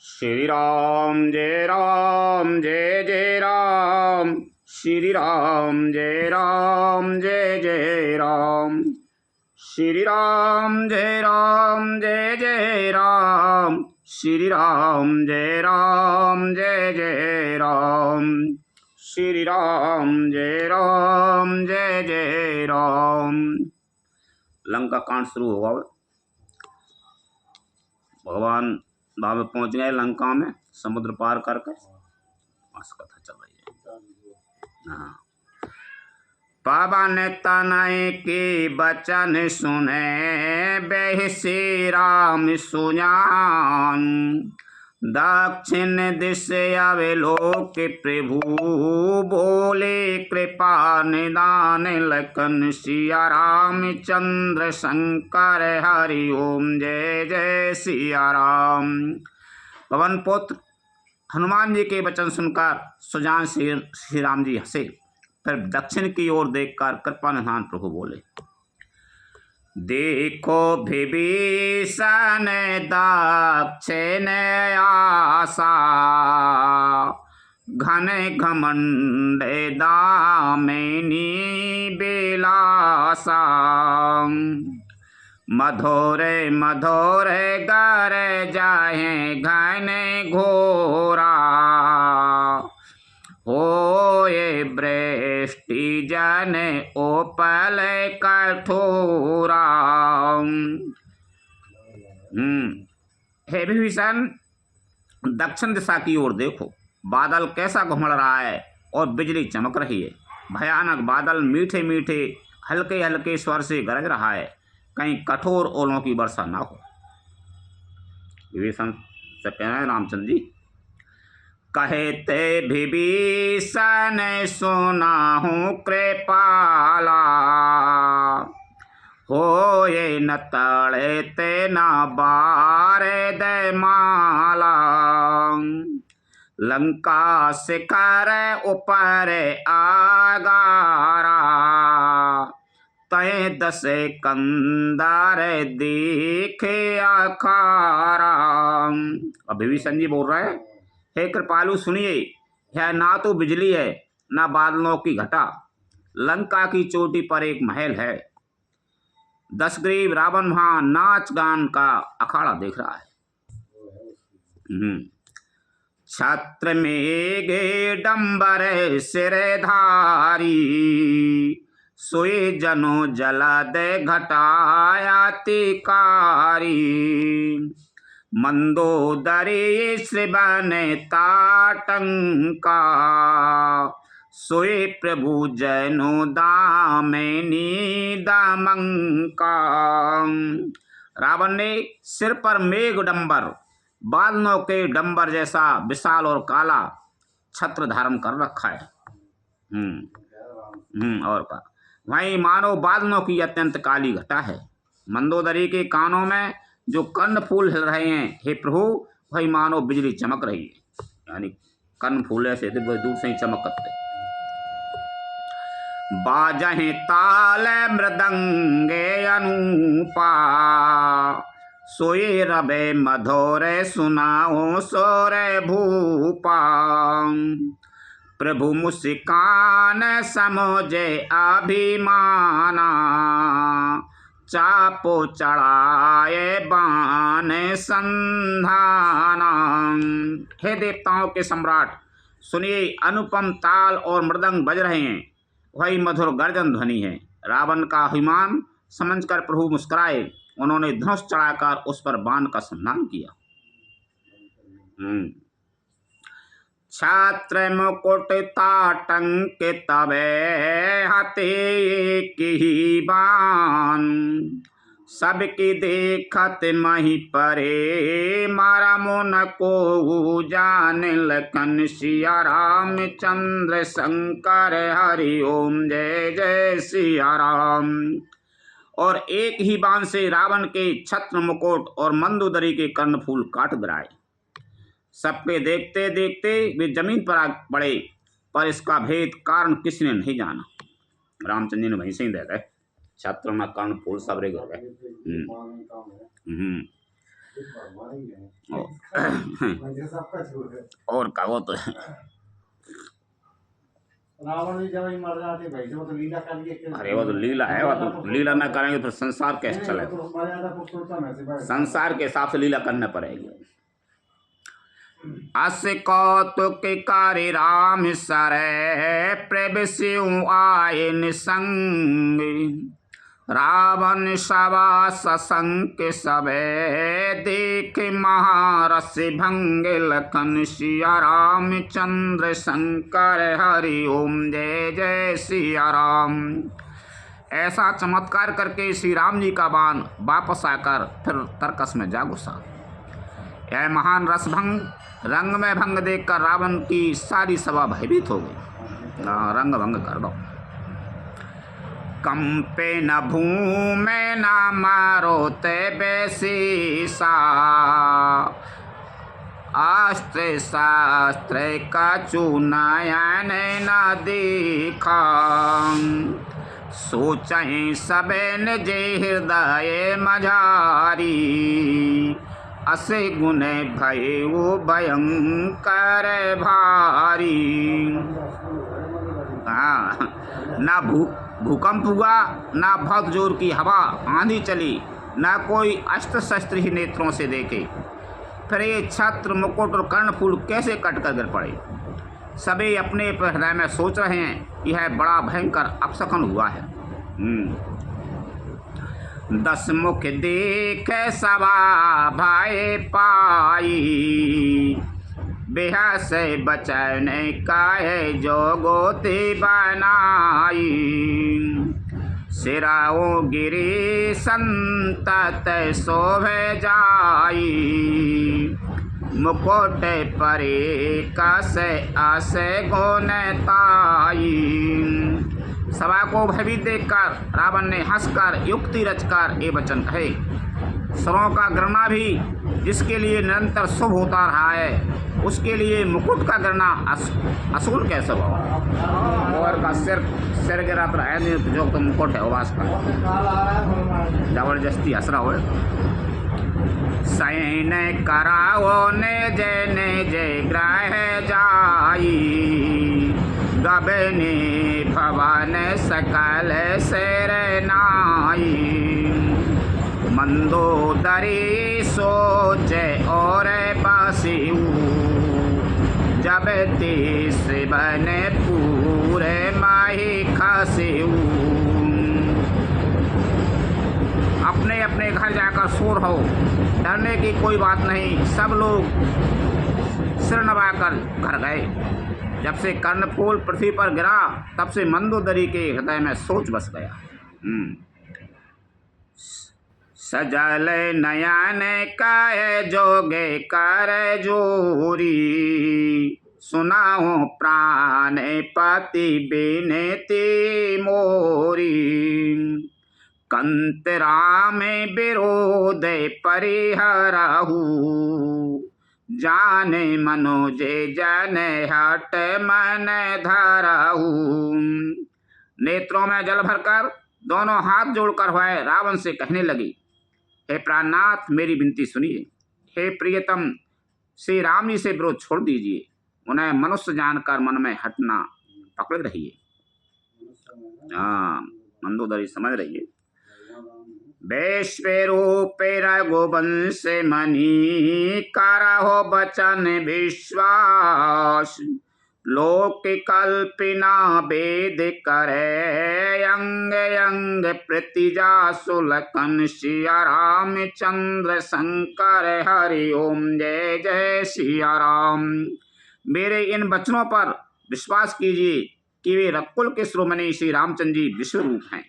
श्री राम जय राम जय जय राम। श्री राम जय राम जय जय राम। श्री राम जय राम जय जय राम। श्री राम जय राम जय जय राम। श्री राम जय राम जय जय राम। लंका कांड शुरू होगा। भगवान वहां में पहुंच गए लंका में, समुद्र पार करके बस कथा चल रही है। हाँ, पवन तनय के बचन सुने बेहि श्री राम सुजान। दक्षिण दिश अवलोक प्रभु बोले कृपा निदान। लखन सिया रामचंद्र शंकर हरि ओम जय जय सिया राम। पवन पुत्र हनुमान जी के वचन सुनकर सुजान श्री राम जी हंसे, फिर दक्षिण की ओर देखकर कृपा निधान प्रभु बोले, देखो विभीषण दक्षिण आशा। घन घमंड दामिनी बिलासा। मधुर मधुर गर जाहे घन घोरा। होए वृष्टि जन ओपल कठोरा। हे विभीषण, दक्षिण दिशा की ओर देखो, बादल कैसा घुमड़ रहा है और बिजली चमक रही है। भयानक बादल मीठे मीठे हल्के हल्के स्वर से गरज रहा है, कहीं कठोर ओलों की वर्षा ना हो। विभीषण से कह रहे हैं रामचंद्र जी, कहते विभीषण सुनाहु कृपाला। होए न तड़ते न बारे दे माला। लंका शिखर ऊपर आगारा। तय दस कंदार देखे अखारा। अब विभीषण जी बोल रहे हैं, हे कृपालु सुनिए, यह ना तो बिजली है ना बादलों की घटा। लंका की चोटी पर एक महल है। दशग्रीव रावण वहां नाच गान का अखाड़ा देख रहा है। छत्र मेघे डंबर सिरधारी। सोए जनो जलद घटाया तिकारी। मंदोदरी श्रवण ताटंका। सोए प्रभु जनो दामिनी दमंका। रावण ने सिर पर मेघ डंबर, बादलों के डंबर जैसा विशाल और काला छत्र धारण कर रखा है। और का वहीं मानो बादलों की अत्यंत काली घटा है। मंदोदरी के कानों में जो कर्ण फूल हिल रहे हैं, हे प्रभु, वही मानो बिजली चमक रही है। यानी कर्ण फूल ऐसे दूर से ही चमक करते। बाजहे ताल मृदंगे अनूपा। सोए रबे मधुर सुनाओ सोरे भूपा। प्रभु मुस्कान समझे अभिमाना। चापो चढ़ाए बान संधाना। हे देवताओं के सम्राट, सुनिए, अनुपम ताल और मृदंग बज रहे हैं, वही मधुर गर्जन ध्वनि है। रावण का अभिमान समझकर प्रभु मुस्कुराए। उन्होंने धनुष चढ़ाकर उस पर बाण का सम्मान किया। छात्र मुकुट ताटंक तबे हते की बान। सबकी देखत मही परे मारा मुन को जान। लखन सिया रामचंद्र शंकर हरि ओम जय जय सिया राम। और एक ही बाण से रावण के छत्र मुकुट और मंदोदरी के कर्णफूल काट गिराए। सबके देखते देखते वे जमीन पर आ पड़े, पर इसका भेद कारण किसी ने नहीं जाना। रामचंद्र जी ने वहीं से ही दे गए, छत्र न कर्णफूल सब रे गए। और का वो तो रावण भी जब ही मर जाते भाई वो तो लीला कर लिए। अरे वो तो लीला है, वो तो लीला ना करेंगे तो संसार कैसे चलेगा? संसार के हिसाब से लीला करना पड़ेगी। अस कौतुक कार्य राम सरे प्रभु आए निसंग रावण सभा ससंक सबे देख महारस भंग लखन सिया रामचंद्र शंकर हरि ओम जय जय सिया राम। ऐसा चमत्कार करके श्री राम जी का बाण वापस आकर फिर तरकस में जा घुसा। यह महान रसभंग रंग में भंग देखकर रावण की सारी सभा भयभीत हो गई। रंग भंग कर दो। कंपे न भूमे न मारो ते बेसीसा अस्त्र शास्त्र का चुनायन न देखा सोचहि सबे निज हृदय मझारी असे गुण भय वो भयंकर भारी। ना भूकंप हुआ, ना बहुत जोर की हवा आंधी चली, ना कोई अस्त्र शस्त्र ही नेत्रों से देखे। फिर ये छत्र मुकुट और कर्णफूल कैसे कट कर गिर पड़े। सभी अपने हृदय में सोच रहे हैं यह बड़ा भयंकर अपशकुन हुआ है। 10 मुख देख सभा भय पाई बेहस बचन काहे जो गोती बनाई सिराओ गिरी संतत शोभे जाई मुकुट परे कसे आसे गुणताई। सभा को भयभीत देखकर रावण ने हंसकर युक्ति रचकर ये वचन कहे। स्वरों का गिरना भी जिसके लिए निरंतर शुभ होता रहा है उसके लिए मुकुट का गिरना असूल कैसे हुआ। और का सिर गिरा तो है नहीं जो तो मुकुट है उवास का जबरदस्ती असरा हो। सैन कराओ ने जय ग्रह जाई गबने भवन सकल शेर नाई मंदोदरी सोचे और बासिऊ जब तीस बने पूरे माही खासिऊ। अपने अपने घर जाकर सो रहो, डरने की कोई बात नहीं। सब लोग सिर नवाकर घर गए। जब से कर्णफूल पृथ्वी पर गिरा तब से मंदोदरी के हृदय में सोच बस गया। सजल नयन काय जोगे कर जोरी सुनाओ प्राण पति बिनती मोरी कंत राम विरोध परिहरहु जाने मनोजे जन हट मन धरहु। नेत्रों में जल भरकर दोनों हाथ जोड़कर हुए रावण से कहने लगी, हे प्राणनाथ मेरी विनती सुनिए। हे प्रियतम श्री राम जी से विरोध छोड़ दीजिए। उन्हें मनुष्य जानकर मन में हटना पकड़ रहिए। मंदोदरी समझ रहिए। वैश्वरूपे रघुवंश मणि करहो बचन विश्वास लोक कल्पना वेद करे अंग अंग प्रतिजा सुलखन सिया रामचंद्र शंकर हरि ओम जय जय सिया राम। मेरे इन वचनों पर विश्वास कीजिए कि वे रकुल के शिरोमणि श्री रामचंद्र जी विश्व रूप हैं।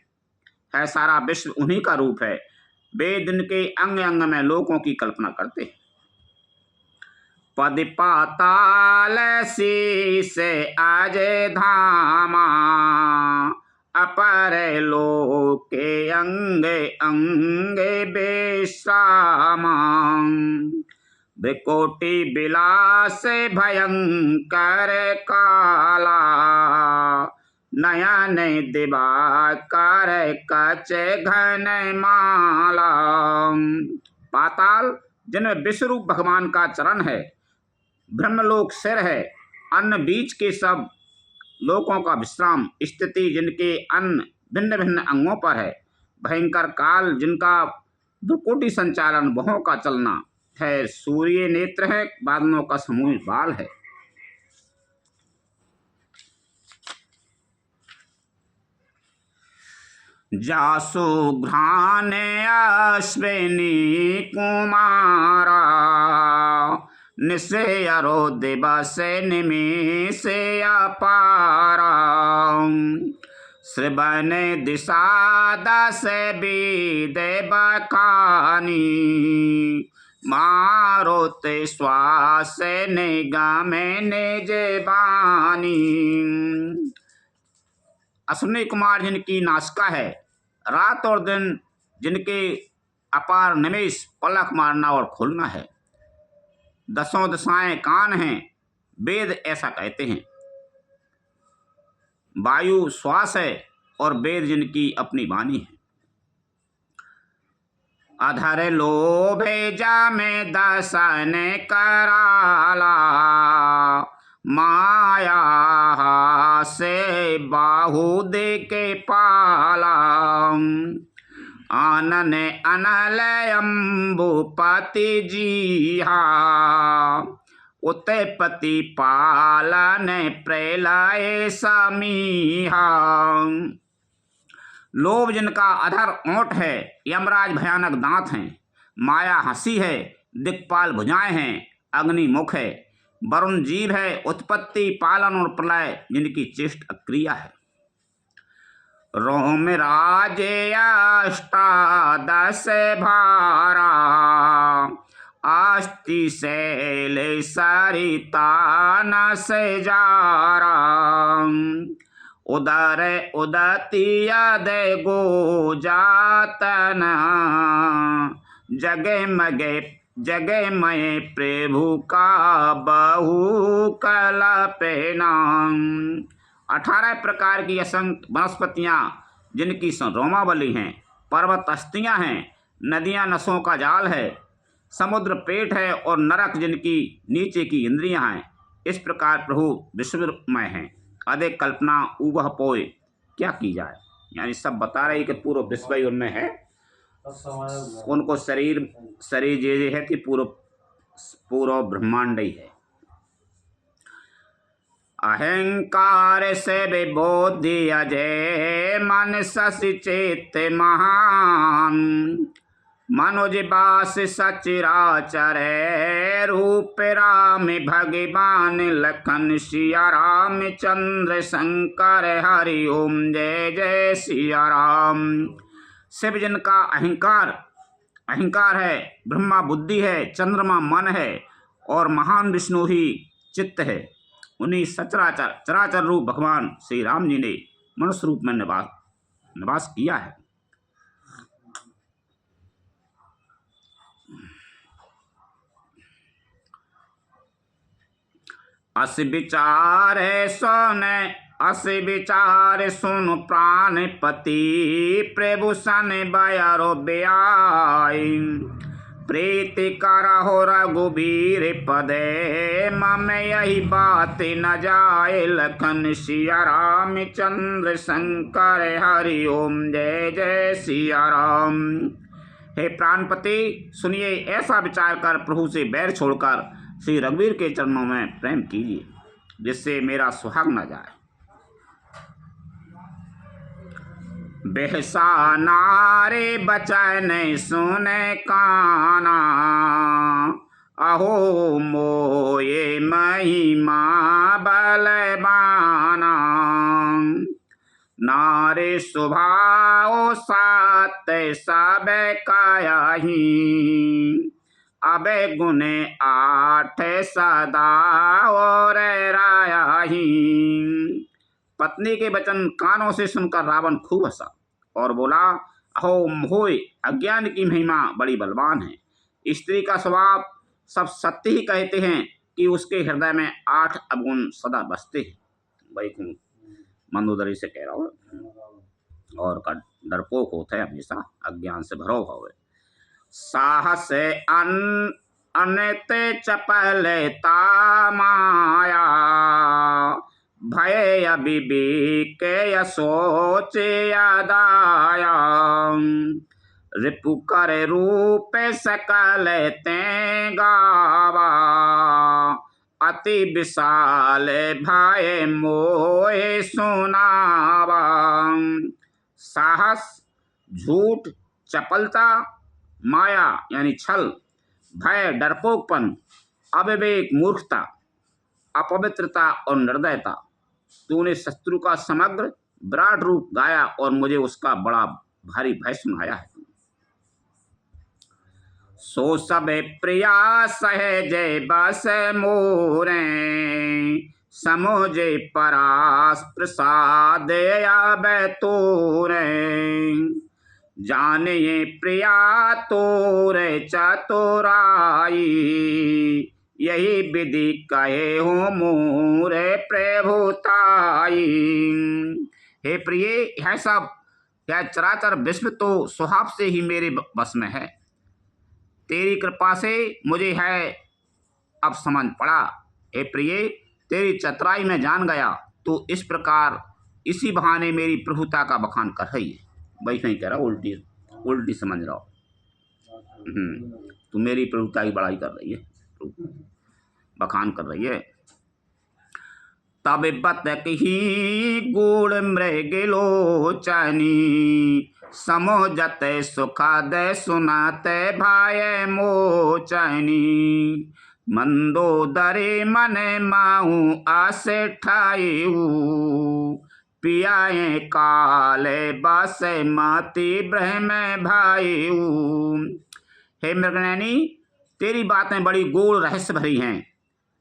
है सारा विश्व उन्हीं का रूप है। वे दिन के अंग अंग में लोगों की कल्पना करते हैं। पद पाताल शीस आज धामा अपर लोके अंग अंग बेश्रामा विकोटि विलास भयंकर काला नयन दिवाकर कच घन माला। पाताल जिनमें विश्वरूप भगवान का चरण है, ब्रह्मलोक सिर है, अन्न बीच के सब लोकों का विश्राम, स्थिति जिनके अन्न भिन्न भिन्न अंगों पर है, भयंकर काल जिनका दुकोटि संचालन, बहुओं का चलना है, सूर्य नेत्र है, बादलों का समूह बाल है। जासु घ्राण अश्विनी कुमारा, निशेयरो दिवस निमिषे अपारा, श्रवण दिशा दस विदे बखानी, मारुति श्वास निगम निज बानी। अश्विनी कुमार जिनकी नासिका है, रात और दिन जिनके अपार निमेष पलक मारना और खोलना है, दसों दिशाएं कान हैं, वेद ऐसा कहते हैं, वायु श्वास है और वेद जिनकी अपनी वाणी है। अधर लोभे जा में दसन कराला, माया से बाहु दे के पाला, आनन अनल अम्बुपति जीहा, उत्पत्ति पालन प्रलय समीहा। लोभ जिनका अधर ओंठ है, यमराज भयानक दांत हैं, माया हंसी है, दिक्पाल भुजाएं हैं, अग्नि मुख है, वरुण जीव है, उत्पत्ति पालन और प्रलय जिनकी चेष्ट क्रिया है। रोम राजे अष्टादश भारा, आस्ति शैल सरिता न से जारा, उदर उदति यदय गो जातना, जगे मगे जगे मय प्रभु का बहु कल्पना। 18 प्रकार की असंख्य वनस्पतियाँ जिनकी रोमावली हैं, पर्वत अस्तियाँ हैं, नदियाँ नसों का जाल है, समुद्र पेट है और नरक जिनकी नीचे की इंद्रियां हैं। इस प्रकार प्रभु विश्वमय हैं, अधिक कल्पना उबह पोए क्या की जाए। यानी सब बता रहे कि पूर्व विश्व ही उनमें है, उनको शरीर ये है कि पूर्व ब्रह्मांड ही है। अहंकार से विबोधि अजय, मन शशि चेत महान, मनोज बास सचराचर, रूप राम भगवान लखन सिया राम चंद्र शंकर, हरि ओम जय जय सिया राम। शिव जिनका अहंकार है, ब्रह्मा बुद्धि है, चंद्रमा मन है और महान विष्णु ही चित्त है, उन्हीं सचराचर चराचर रूप भगवान श्री राम जी ने मनुष्य रूप में निवास किया है। अस विचार सुन प्राणपति, प्रभु सन बयरो ब्याई, प्रीति करहो रघुबीर पदे, मम यही बात न जाए, लखन सिया राम चंद्र शंकर, हरि ओम जय जय सिया राम। हे प्राणपति, सुनिए, ऐसा विचार कर प्रभु से बैर छोड़कर श्री रघुवीर के चरणों में प्रेम कीजिए, जिससे मेरा सुहाग न जाए। बेहसा नारे बचन सुने काना, अहो मोये महिमा बलवाना, नारे स्वभाव सात सब कायाही, अबे गुने 8 सदा और रायाही। पत्नी के वचन कानों से सुनकर रावण खूब हंसा और बोला, अहो मोहे, अज्ञान की महिमा बड़ी बलवान है। स्त्री का स्वभाव सब सत्य ही कहते हैं कि उसके हृदय में 8 अवगुण सदा बसते हैं। वही मंदोदरी से कह रहा हूँ, और का डरपोक होता है, हमेशा अज्ञान से भरो हुआ है। साहस अनते चपलता माया भय अविवेक सोच अदाया रिपु कर रूप सकल ते गावा अति विशाल भय मोह सुनावा। साहस झूठ, चपलता माया यानी छल, भय डरपोकपन, अविवेक मूर्खता, अपवित्रता और निर्दयता। तूने शत्रु का समग्र विराट रूप गाया और मुझे उसका बड़ा भारी भय सुनाया है। सो सब प्रिया सहज बस मोरे समोजे परास प्रसाद आब तोरे जाने प्रिया तोरे चतुराई यही विधि कहे हो मोरे प्रभुताई। हे प्रिय, यह सब यह चराचर विश्व तो स्वभाव से ही मेरे बस में है। तेरी कृपा से मुझे है अब समझ पड़ा। हे प्रिय, तेरी चतुराई में जान गया। तो इस प्रकार इसी बहाने मेरी प्रभुता का बखान कर रही है। वैसे नहीं कह रहा, उल्टी उल्टी समझ रहा हो। तू मेरी प्रभुता की बड़ाई कर रही है, बखान कर रही है। तब बतक ही गुड़ मृग लोचनी समोजत सुखद सुनत भय मोचनी मंदोदरी मन माऊ आस ठायू पियाए काले बस माती ब्रह्म भाईऊ। हे मृगनयनी, तेरी बातें बड़ी गूढ़ रहस्य भरी हैं,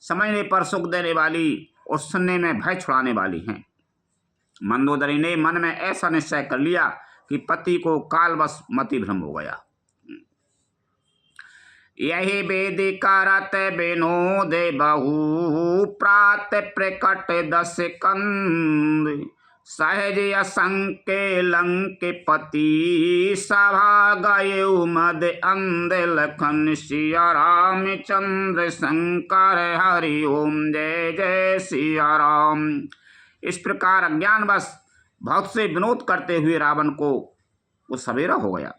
समझने पर सुख देने वाली और सुनने में भय छुड़ाने वाली हैं। मंदोदरी ने मन में ऐसा निश्चय कर लिया कि पति को कालवश मति भ्रम हो गया। यही वेद करत विनोद बहु प्रात प्रकट दस कंद सहज असंक लंक पति सभा गये मद अंध लखन सिया राम चंद्र शंकर हरि ओम जय जय सिया राम। इस प्रकार अज्ञानवश बहुत से विनोद करते हुए रावण को वो सवेरा हो गया।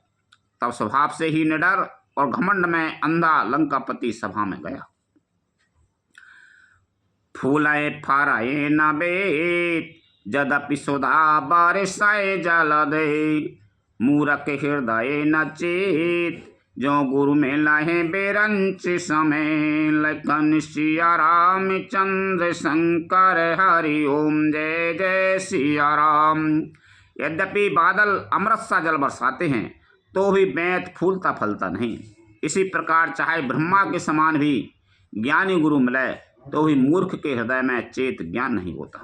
तब स्वभाव से ही निडर और घमंड में अंधा लंकापति सभा में गया। फूलाए फाराए न बेत जदपि सुधा बारिशाए जल दे मूरख हृदय न चेत जो गुरु में लहे बेरंच समय लखन सिया राम चंद्र शंकर हरि ओम जय जय सिया राम। यद्यपि बादल अमृत सा जल बरसाते हैं तो भी बेंत फूलता फलता नहीं। इसी प्रकार चाहे ब्रह्मा के समान भी ज्ञानी गुरु मिले तो भी मूर्ख के हृदय में चेत ज्ञान नहीं होता।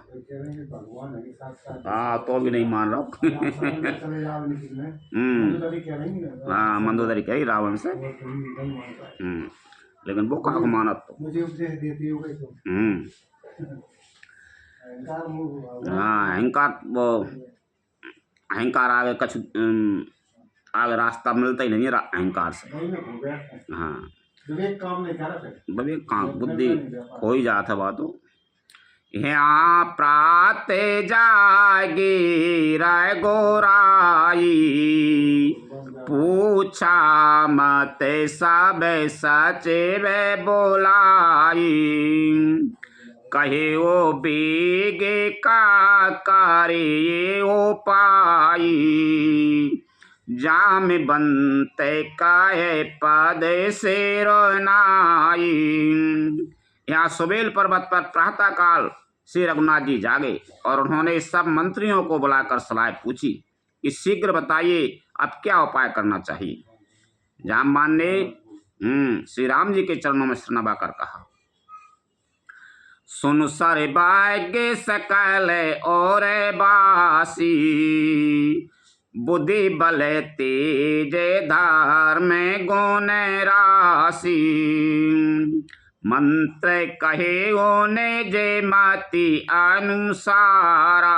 हाँ, तो भी नहीं मान रहा। हाँ, मंदोदरी कही रावण से, लेकिन वो कहा माना तो हाँ, अहंकार वो अहंकार आगे कछ आगे रास्ता मिलता ही नहीं है अहंकार से। हाँ, विवेक काम बुद्धि खो ही जाता बातों। यहाँ प्रात जागी राय गोराई पूछा मत सब सचे वे बोलाई कहे ओ बीगे का करे ओ पाई जाम बनते काये पद से रोनाई। यहाँ सुबेल पर्वत पर प्रातः काल श्री रघुनाथ जी जागे और उन्होंने सब मंत्रियों को बुलाकर सलाह पूछी कि शीघ्र बताइए अब क्या उपाय करना चाहिए। जामवान ने श्री राम जी के चरणों में शरण कर कहा, सुन सर भाग्य सकल और बासी बुद्धि बल तेज धर्म गुण राशि मंत्र कहे ओने जे मति अनुसारा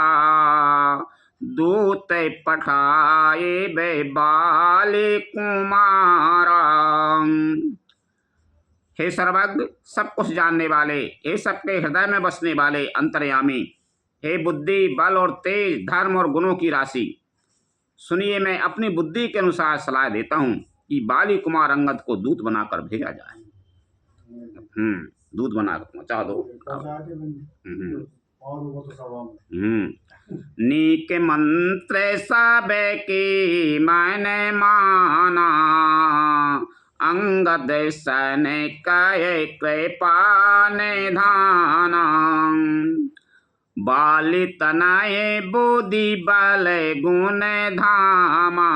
दूत पठाए बे बाली कुमारा। हे सर्वज्ञ, सब कुछ जानने वाले, हे सबके हृदय में बसने वाले अंतर्यामी, हे बुद्धि, बल और तेज, धर्म और गुणों की राशि, सुनिए मैं अपनी बुद्धि के अनुसार सलाह देता हूँ कि बाली कुमार अंगद को दूत बनाकर भेजा जाए। दूत बनाकर पहुंचा दो। नीक मंत्र सब की मैंने माना, अंगद सन कहे कृपा निधाना। बाली तनय बुद्धि बल गुण धामा,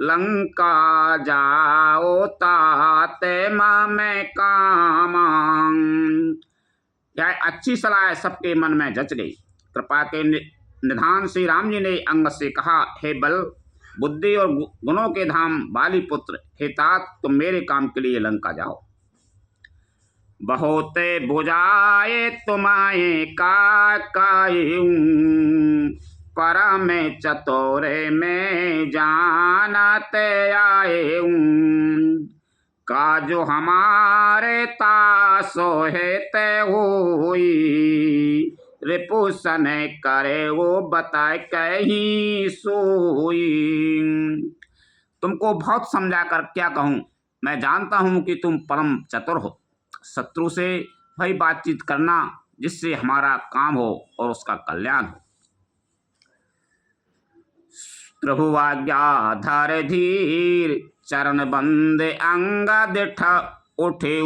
लंका जाओ ताते मम कामा। यह अच्छी सलाह सबके मन में जच गई। कृपा के निधान श्री राम जी ने अंगद से कहा, हे बल, बुद्धि और गुणों के धाम बाली पुत्र, हे तात, तुम मेरे काम के लिए लंका जाओ। बहुत बुझाए तुम्हारे कायूं, परम चतुरे में जानते आए। काजो हमारे तासो हेते हुई, रिपुसन करे वो बताए कहीं सोई। तुमको बहुत समझा कर क्या कहूँ, मैं जानता हूँ कि तुम परम चतुर हो। शत्रु से वही बातचीत करना जिससे हमारा काम हो और उसका कल्याण हो। प्रभु आज्ञा धर धीर, चरण बंद अंगद उठे।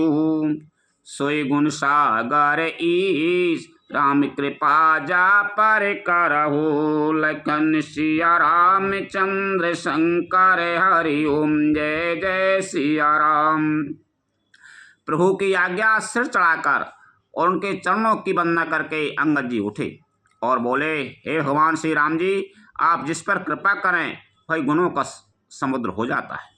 सोई गुण सागर ईश, राम कृपा जा पर करहु। लखन सिया रामचंद्र शंकर हरि ओम, जय जय सिया राम। प्रभु की आज्ञा सिर चढ़ाकर और उनके चरणों की वंदना करके अंगद जी उठे और बोले, हे भगवान श्री राम जी, आप जिस पर कृपा करें वही गुणों का समुद्र हो जाता है।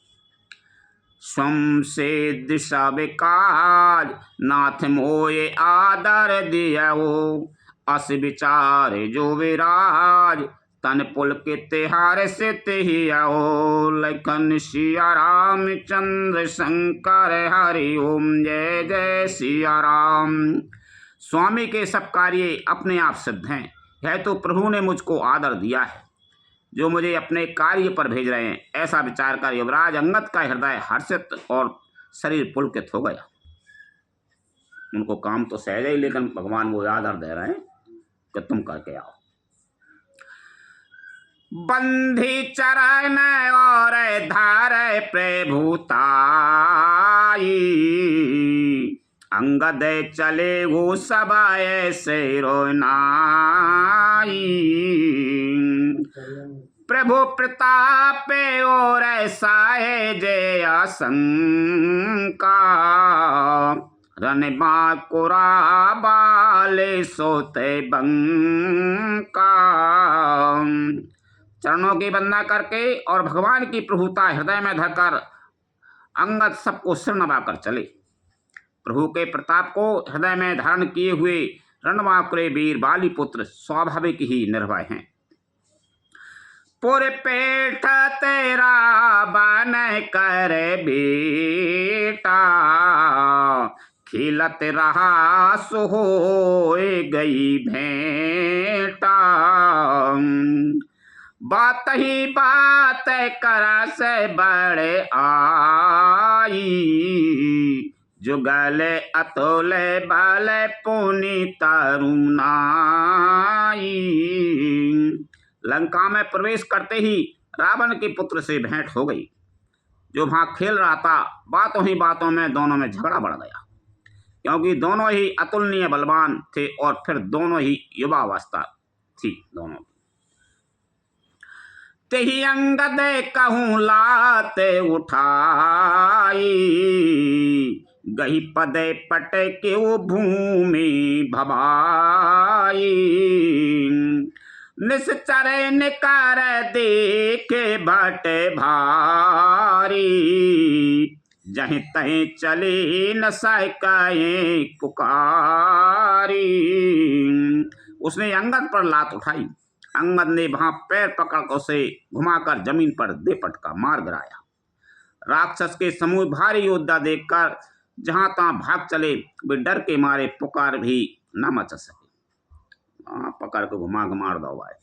स्वम से दिशा विकाज, नाथ मोये आदर दियो। अस विचार जो विराज, तन पुलकित हार से तिहियो। लखन सिया रामचंद्र शंकर हरि ओम, जय जय सिया राम। स्वामी के सब कार्य अपने आप सिद्ध हैं। यह तो प्रभु ने मुझको आदर दिया है जो मुझे अपने कार्य पर भेज रहे हैं। ऐसा विचार कर युवराज अंगद का हृदय हर्षित और शरीर पुलकित हो गया। उनको काम तो सहज ही, लेकिन भगवान वो आदर दे रहे हैं कि तुम करके आओ। बंधी चरण और धार प्रभुताई, अंगद चले वो सब ऐसे रोनाई। प्रभु प्रताप और ऐसा है जय आशंका, रन बाकुरा बाले सोते बंका। चरणों की वंदना करके और भगवान की प्रभुता हृदय में धरकर अंगद सबको सिर नवाकर चले। प्रभु के प्रताप को हृदय में धारण किए हुए रणबांकुरे वीर बाली पुत्र स्वाभाविक ही निर्भय हैं। पुर पेट तेरा बन कर बेटा, खिलत रहा सो होए गई भेंटा। बात ही बात करा से बड़े आई, जुगले अतुले बाले पुनि तरुणाई। लंका में प्रवेश करते ही रावण के पुत्र से भेंट हो गई। जो वहां खेल रहा था, बातों ही बातों में दोनों में झगड़ा बढ़ गया, क्योंकि दोनों ही अतुलनीय बलवान थे और फिर दोनों ही युवावस्था थी दोनों। तेहि अंगद कहूँ लाते उठाई, गही पदे पट के भूमि भवाई। निश्चर निकार देखे भट भारी, जहीं तहीं चली न सके पुकारी। उसने अंगद पर लात उठाई अंगद ने वहां पैर पकड़ उसे घुमाकर जमीन पर दे पटका मार गिराया। राक्षस के समूह भारी योद्धा देखकर जहां तहां भाग चले, वे डर के मारे पुकार भी न मचा सके। पकड़ के घुमा के मार दो भाई।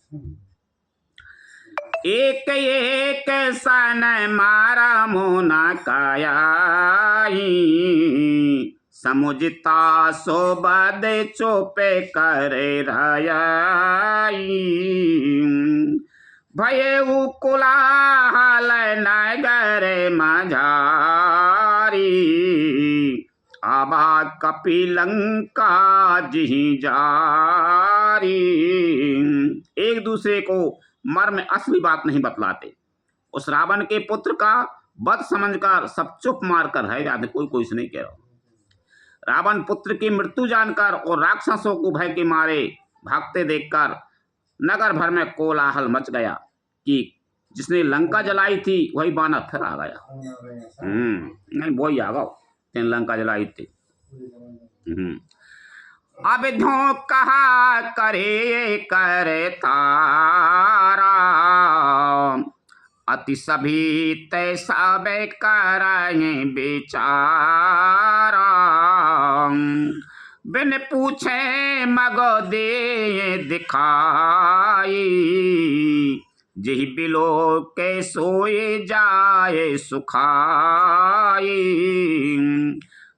एक एक सन मारा मोना कायाई, समुझता सो बद चोपे करे रयाई। भये उकुलाहल नगर मझारी, आबा कपिलंका जिहि जारी। एक दूसरे को मर में असली बात नहीं बतलाते। उस रावण के पुत्र का वध समझकर सब चुप मारकर रह जाते, कोई कोई से नहीं कह रहा। रावण पुत्र की मृत्यु जानकर और राक्षसों को भय के मारे भागते देखकर नगर भर में कोलाहल मच गया कि जिसने लंका जलाई थी वही बानर फिर आ गया। नहीं वही आ गया, लंका जलाई थी। अब धो कहा करे करे तारा, अति सभी तैसा बे कराए बेचारा। बिन पूछे मगो दे दिखाई, जिहि बिलो के सोए जाए सुखाई।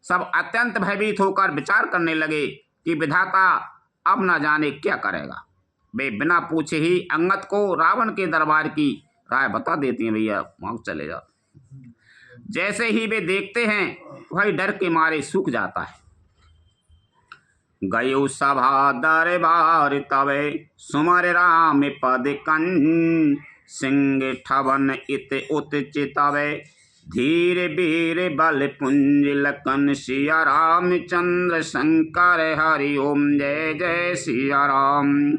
सब अत्यंत भयभीत होकर विचार करने लगे कि विधाता अब न जाने क्या करेगा। वे बिना पूछे ही अंगद को रावण के दरबार की राय बता देती हैं, भैया वहां चले जाओ। जैसे ही वे देखते हैं वही डर के मारे सूख जाता है। गयो सभा दरबार तवे सुमर राम पद कन, सिंह ठवन इत उत चितवे धीर वीर बल पुंज लखन। सिया राम चंद्र शंकर हरि ओम जय जय सिया राम।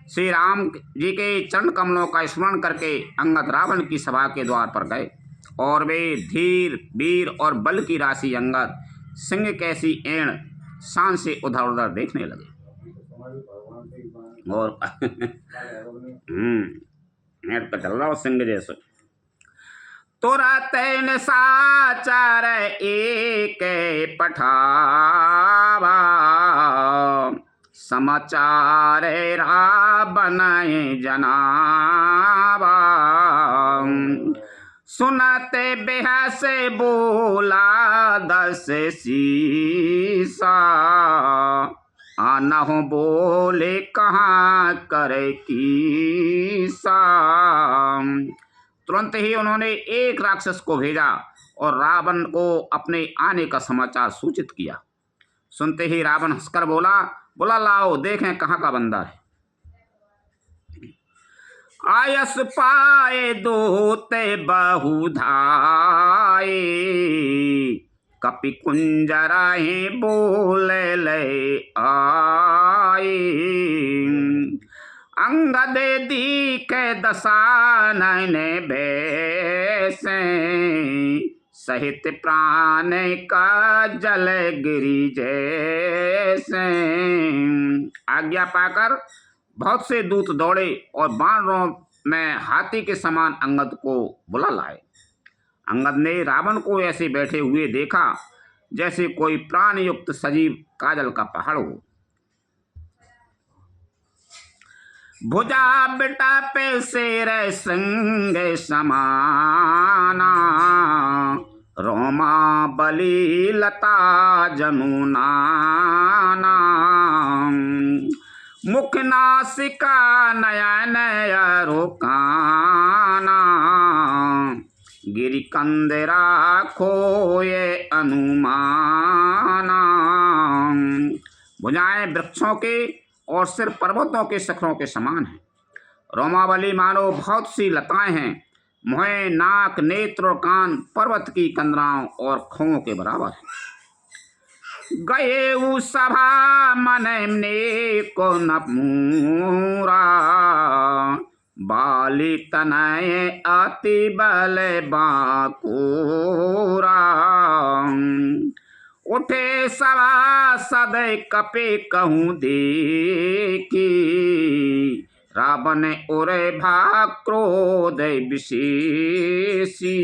श्री राम जी के चरण कमलों का स्मरण करके अंगद रावण की सभा के द्वार पर गए और वे धीर वीर और बल की राशि अंगद सिंह कैसी एण शान से उधर उधर देखने लगे। और एण पर चल रहा सिंह जैसे। तुरत साचार एक पठावा, समाचार रावण जनावा। सुनते बेहस बोला दस सीसा, आनहु बोले कहाँ करे कीसा। तुरंत ही उन्होंने एक राक्षस को भेजा और रावण को अपने आने का समाचार सूचित किया। सुनते ही रावण हंसकर बोला लाओ देखें कहाँ का बंदा है। आयस पाए दोते बहुधाए, कपि कुंजराहे बोले ले आए। अंगद दीखे दसानन बैसे, सहित प्राण का जल गिरी जैसे। आज्ञा पाकर बहुत से दूत दौड़े और बानरों में हाथी के समान अंगद को बुला लाए। अंगद ने रावण को ऐसे बैठे हुए देखा जैसे कोई प्राण युक्त सजीव काजल का पहाड़ हो। भुजा बेटा पे शेर संग समाना, रोमा बली लता जमुनाना। मुख नासिका नयन रुकाना, गिरि कंदरा खोए अनुमाना। भुजाएं वृक्षों के और सिर पर्वतों के शिखरों के समान हैं। रोमावली मानो बहुत सी लताएं हैं। मुँह नाक नेत्र और कान पर्वत की कंदराओं और खों के बराबर हैं। गए उ सभा मन ने को न मूरा, बाली तनय अति बल बांकुरा। उठे सभा सद कपे कहूँ देखी, रावण उरे भाग क्रोध विशेषी।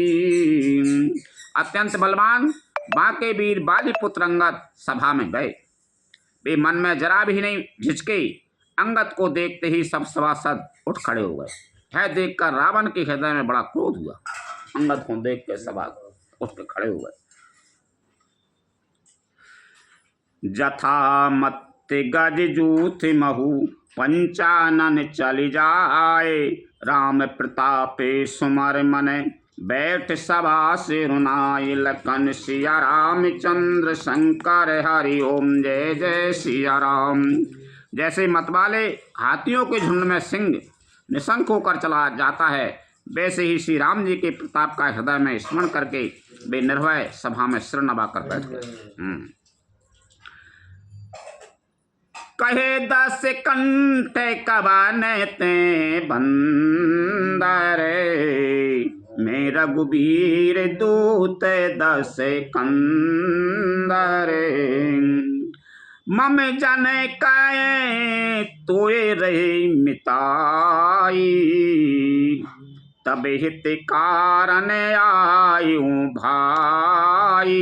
अत्यंत बलवान बांके वीर बाली पुत्र अंगद सभा में गए। वे मन में जरा भी नहीं झिझके। अंगद को देखते ही सब सभासद उठ खड़े हो गए। यह देखकर रावण के हृदय में बड़ा क्रोध हुआ। अंगद को देख के सभा उठ के खड़े हो गए। जथा मत गज जूथ महु पंचानन चल जाए। राम प्रतापे सुमर मन बैठ सभा से रुनाई। लखन सिया रामचंद्र शंकर हरि ओम जय जय सिया राम। जैसे मतवाले हाथियों के झुंड में सिंह निशंक होकर चला जाता है, वैसे ही श्री राम जी के प्रताप का हृदय में स्मरण करके वे निर्भय सभा में सिर नवा कर बैठ गए। कहे 10 कंठ कबाने ते बंदर। मैं रघुबीर दूत 10 कंदर। मम जन कहे तोय रहे मिताई। तब हित कारण आयु भाई।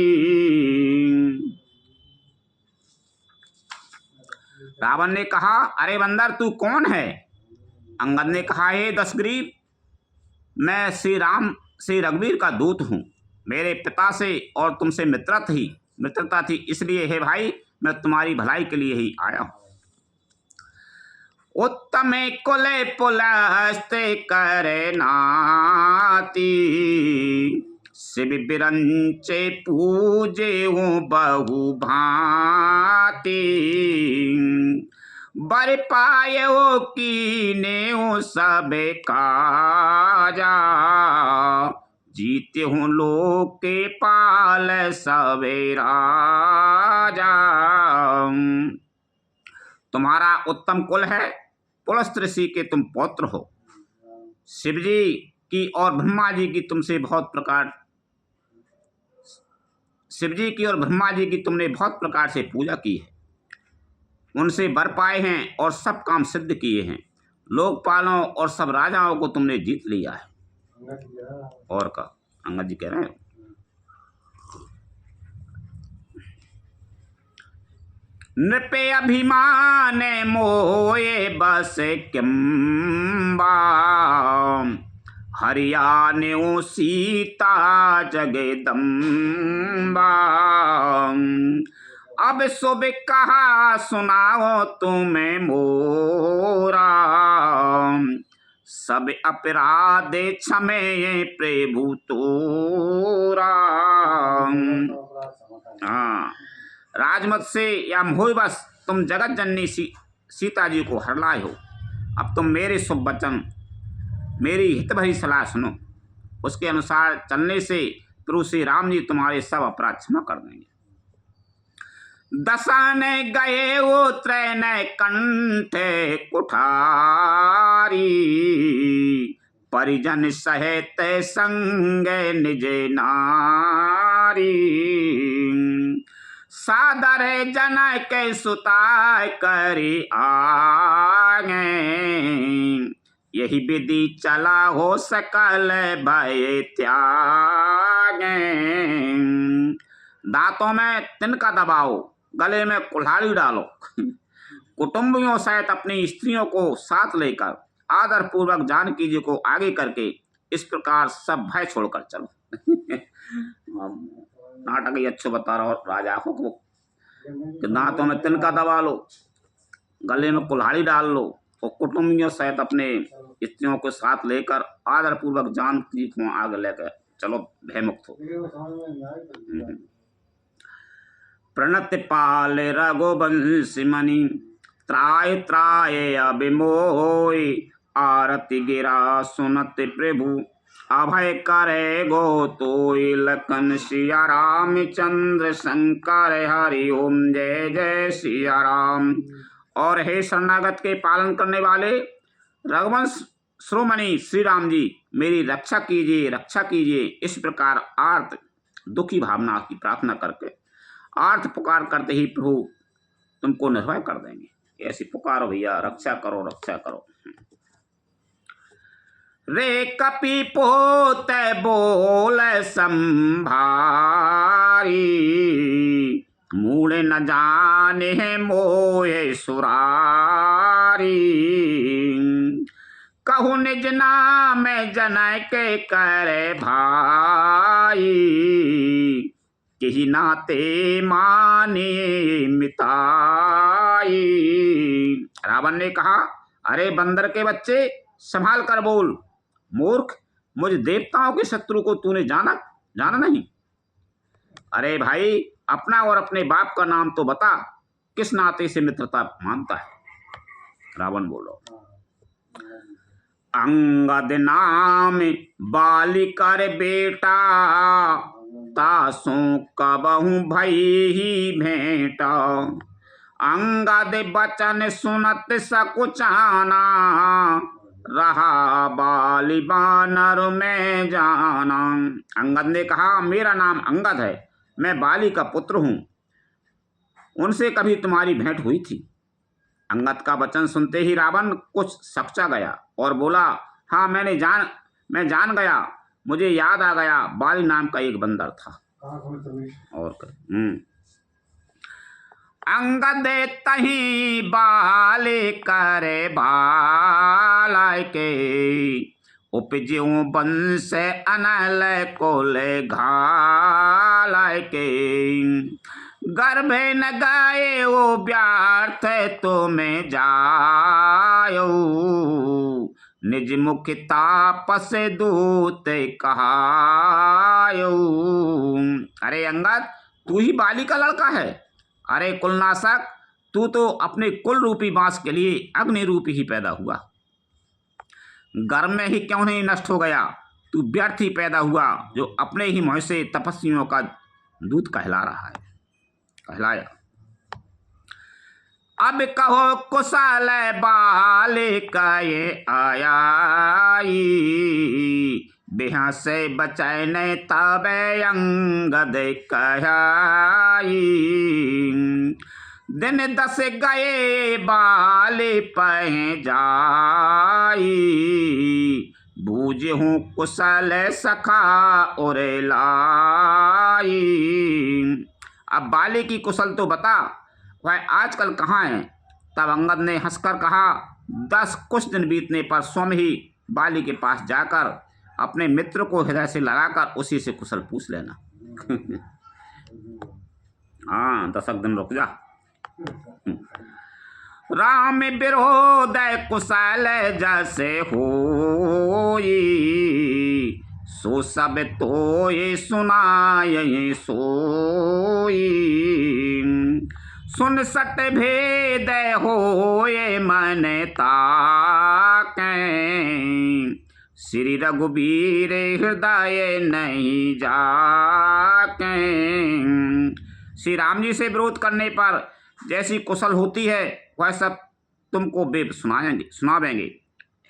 रावण ने कहा, अरे बंदर तू कौन है? अंगद ने कहा, हे दशग्रीव, मैं श्री रघुवीर का दूत हूँ। मेरे पिता से और तुमसे मित्रता थी, इसलिए हे भाई मैं तुम्हारी भलाई के लिए ही आया हूँ। उत्तम कुले पुलस्ते करे नाती। शिव बिरंचे पूजे हूँ बहु भांति। बर पाए हो कीने हूँ सब काजा। जीते हूँ लोक के पाल सबे राजा। तुम्हारा उत्तम कुल है, पुलस्त ऋषि के तुम पौत्र हो। शिव जी की और ब्रह्मा जी की तुमने बहुत प्रकार से पूजा की है। उनसे वर पाए हैं और सब काम सिद्ध किए हैं। लोकपालों और सब राजाओं को तुमने जीत लिया है। और का अंगद जी कह रहे हैं, नृपे अभिमान मोये बस किम्बा। हरियाणे सीता जगदम्बा। अब शुभ कहा सुनाओ तुम्हें मोरा। सब अपराध क्षमे प्रभु तोरा। हाँ, राजमत से या मोहवश तुम जगत जननी सीता जी को हर लाए हो। अब तुम मेरे शुभ वचन, मेरी हित भरी सलाह सुनो। उसके अनुसार चलने से प्रभु श्री राम जी तुम्हारे सब अपराध क्षमा कर देंगे। दसाने गए वो त्रैन कंठ कुठारी। परिजन सहित संग निज नारी। सादर जन के सुताय करी आगे। यही विधि चला हो सकल भय त्यागे। दांतों में तिनका दबाओ, गले में कुल्हाड़ी डालो। कुटुंबियों सहित अपनी स्त्रियों को साथ लेकर आदर पूर्वक जानकी जी को आगे करके इस प्रकार सब भय छोड़कर चलो। नाटक ही अच्छे बता रहा हो राजा को कि दांतों में तिनका दबा लो, गले में कुल्हाड़ी डाल लो और कुटुंबियों सहित अपने स्त्रियों को साथ लेकर आदर पूर्वक जानकी जी को आगे लेकर चलो, भय मुक्त हो। प्रणत पाल रघुवंश मणि। त्राय त्राय अभिमोय। आरती गिरा सुनत प्रभु। अभय करे गो तोय। लखन सिया रामचंद्र शंकर हरि ओम जय जय सिया राम। और हे शरणागत के पालन करने वाले रघुवंश श्रोमणि श्री राम जी, मेरी रक्षा कीजिए, रक्षा कीजिए। इस प्रकार आर्त दुखी भावना की प्रार्थना करके आर्थ पुकार करते ही प्रभु तुमको निर्भय कर देंगे। ऐसी पुकारो भैया, रक्षा करो, रक्षा करो। रे कपि पोत बोल संभारी, मूड न जाने मोहे सुरारी। कहु निज नाम जनय के करे भाई, किही नाते माने मिताई। रावण ने कहा, अरे बंदर के बच्चे, संभाल कर बोल। मूर्ख, मुझ देवताओं के शत्रु को तूने जाना नहीं? अरे भाई, अपना और अपने बाप का नाम तो बता, किस नाते से मित्रता मानता है? रावण बोलो, अंगद नाम बालिकर बेटा, तासों कबहू भई ही भेंटा। अंगद बचन सुनत सकुचाना, रहा बाली बानर में जाना। अंगद ने कहा, मेरा नाम अंगद है, मैं बाली का पुत्र हूं, उनसे कभी तुम्हारी भेंट हुई थी? अंगद का वचन सुनते ही रावण कुछ सकचा गया और बोला, हाँ मैं जान गया, मुझे याद आ गया, बाली नाम का एक बंदर था। और अंगद तही बाले करे बालाय के, उपज्यो वंश अनल कोले घालाय के। गर्भे न गाये वो व्यर्थ तुम्हें जायो, निज मुख तापस दूत कहायो। अरे अंगद, तू ही बाली का लड़का है? अरे कुलनाशक, तू तो अपने कुल रूपी बांस के लिए अग्नि रूपी ही पैदा हुआ, गर्भ में ही क्यों नहीं नष्ट हो गया? तू व्यर्थ ही पैदा हुआ, जो अपने ही मुंह से तपस्वियों का दूत कहलाया। अब कहो कुशल बालिक ये आयाई, बिहा से बचैन तब अंगद कहाई। दिन 10 गए बाली पह जाई, बूझहूँ कुशल सखा और लाई। अब बाली की कुशल तो बता, वह आजकल कहाँ है? तब अंगद ने हंसकर कहा, 10 कुछ दिन बीतने पर स्वयं ही बाली के पास जाकर अपने मित्र को हृदय से लगाकर उसी से कुशल पूछ लेना। हाँ, 10 दिन रुक जा। राम विरोध कुशल जैसे होई, सो सब तो ये सुनाए सोई। सुन सट भेद होए मन ताके, श्री रघुबीर हृदय नहीं जाके। श्री राम जी से विरोध करने पर जैसी कुशल होती है, वह सब तुमको बेब सुनावेंगे।